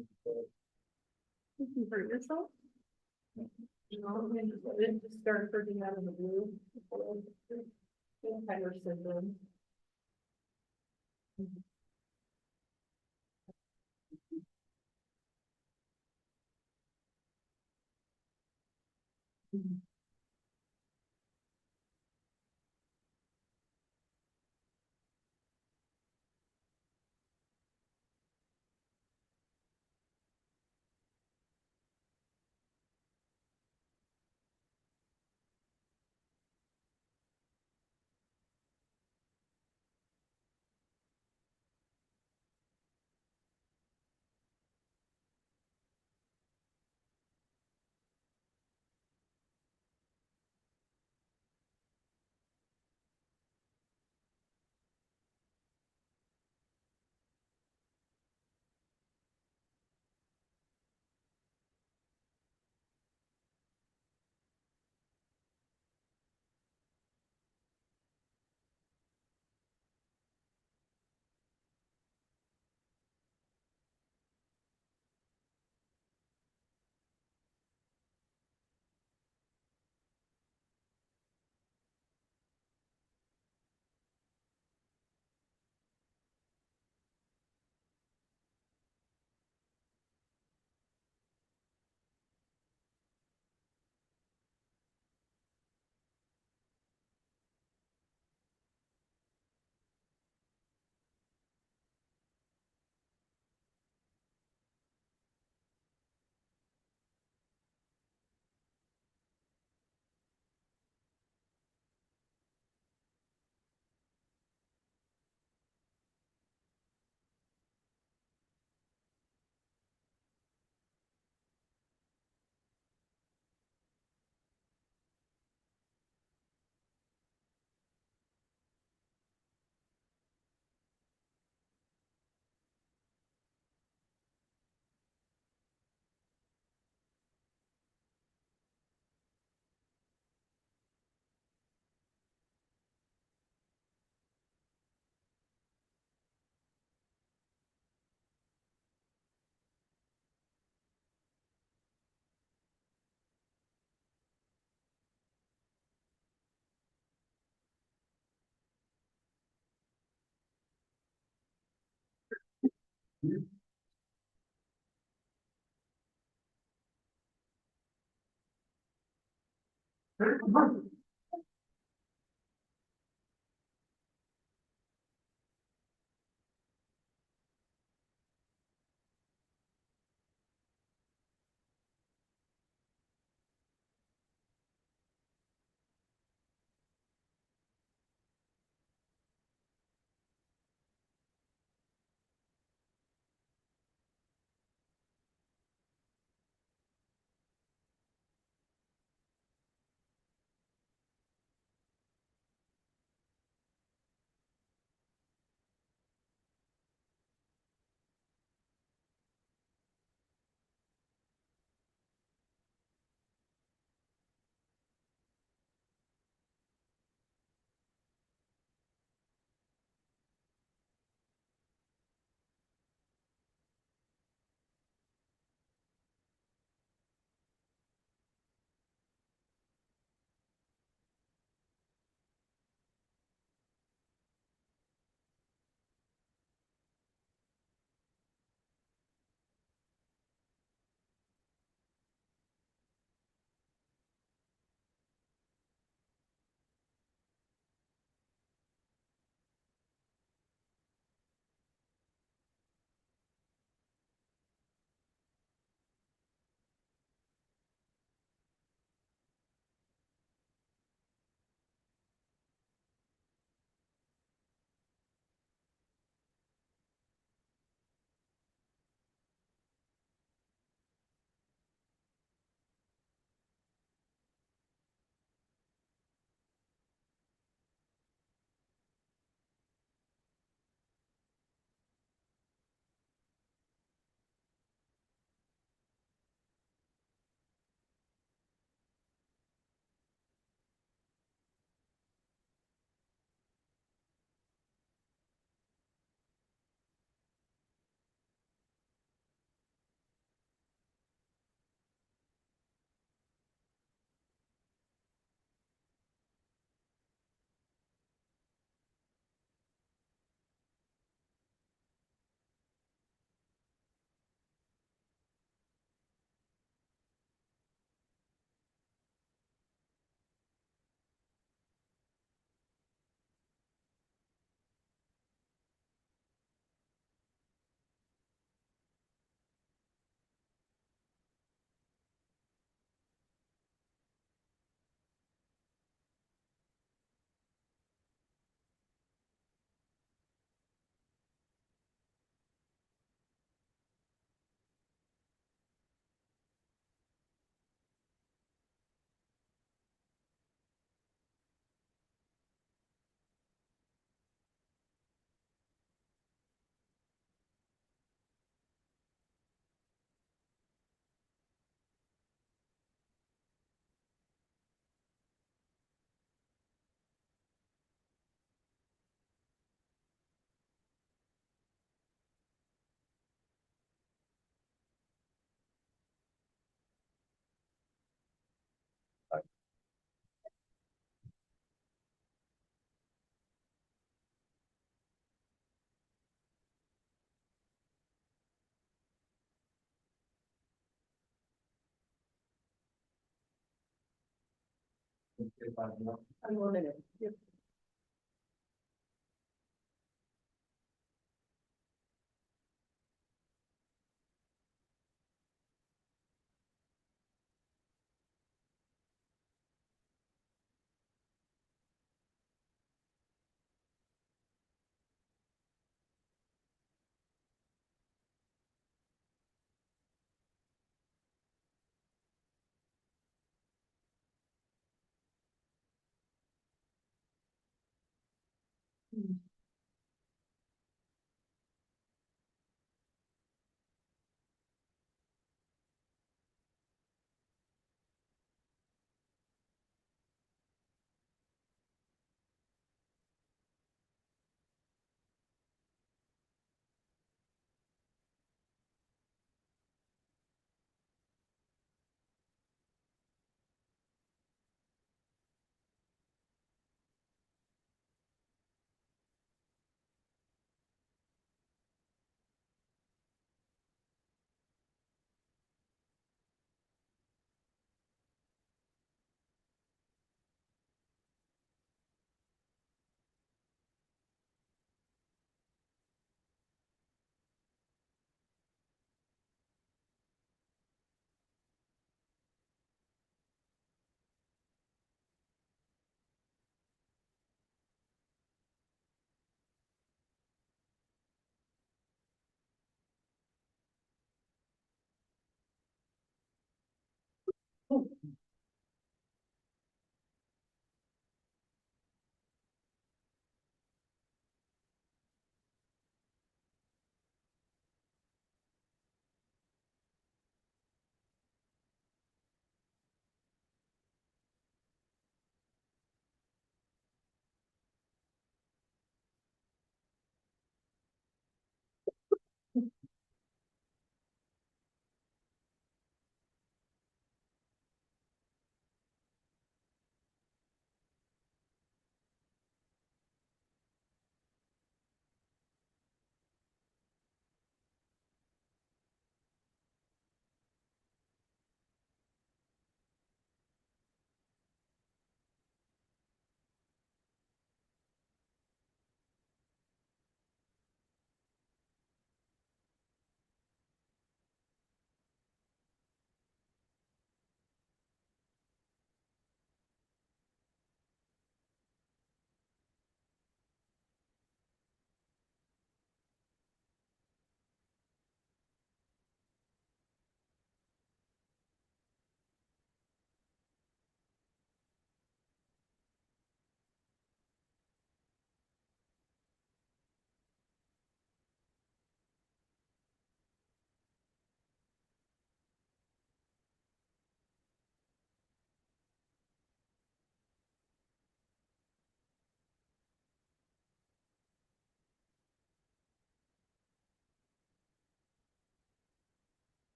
can hurt yourself. You know, and just start hurting out of the blue. Tyler syndrome.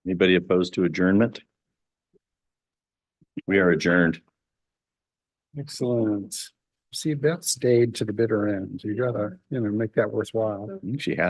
Anybody opposed to adjournment? We are adjourned. Excellent. See, Beth stayed to the bitter end. You gotta, make that worthwhile. She has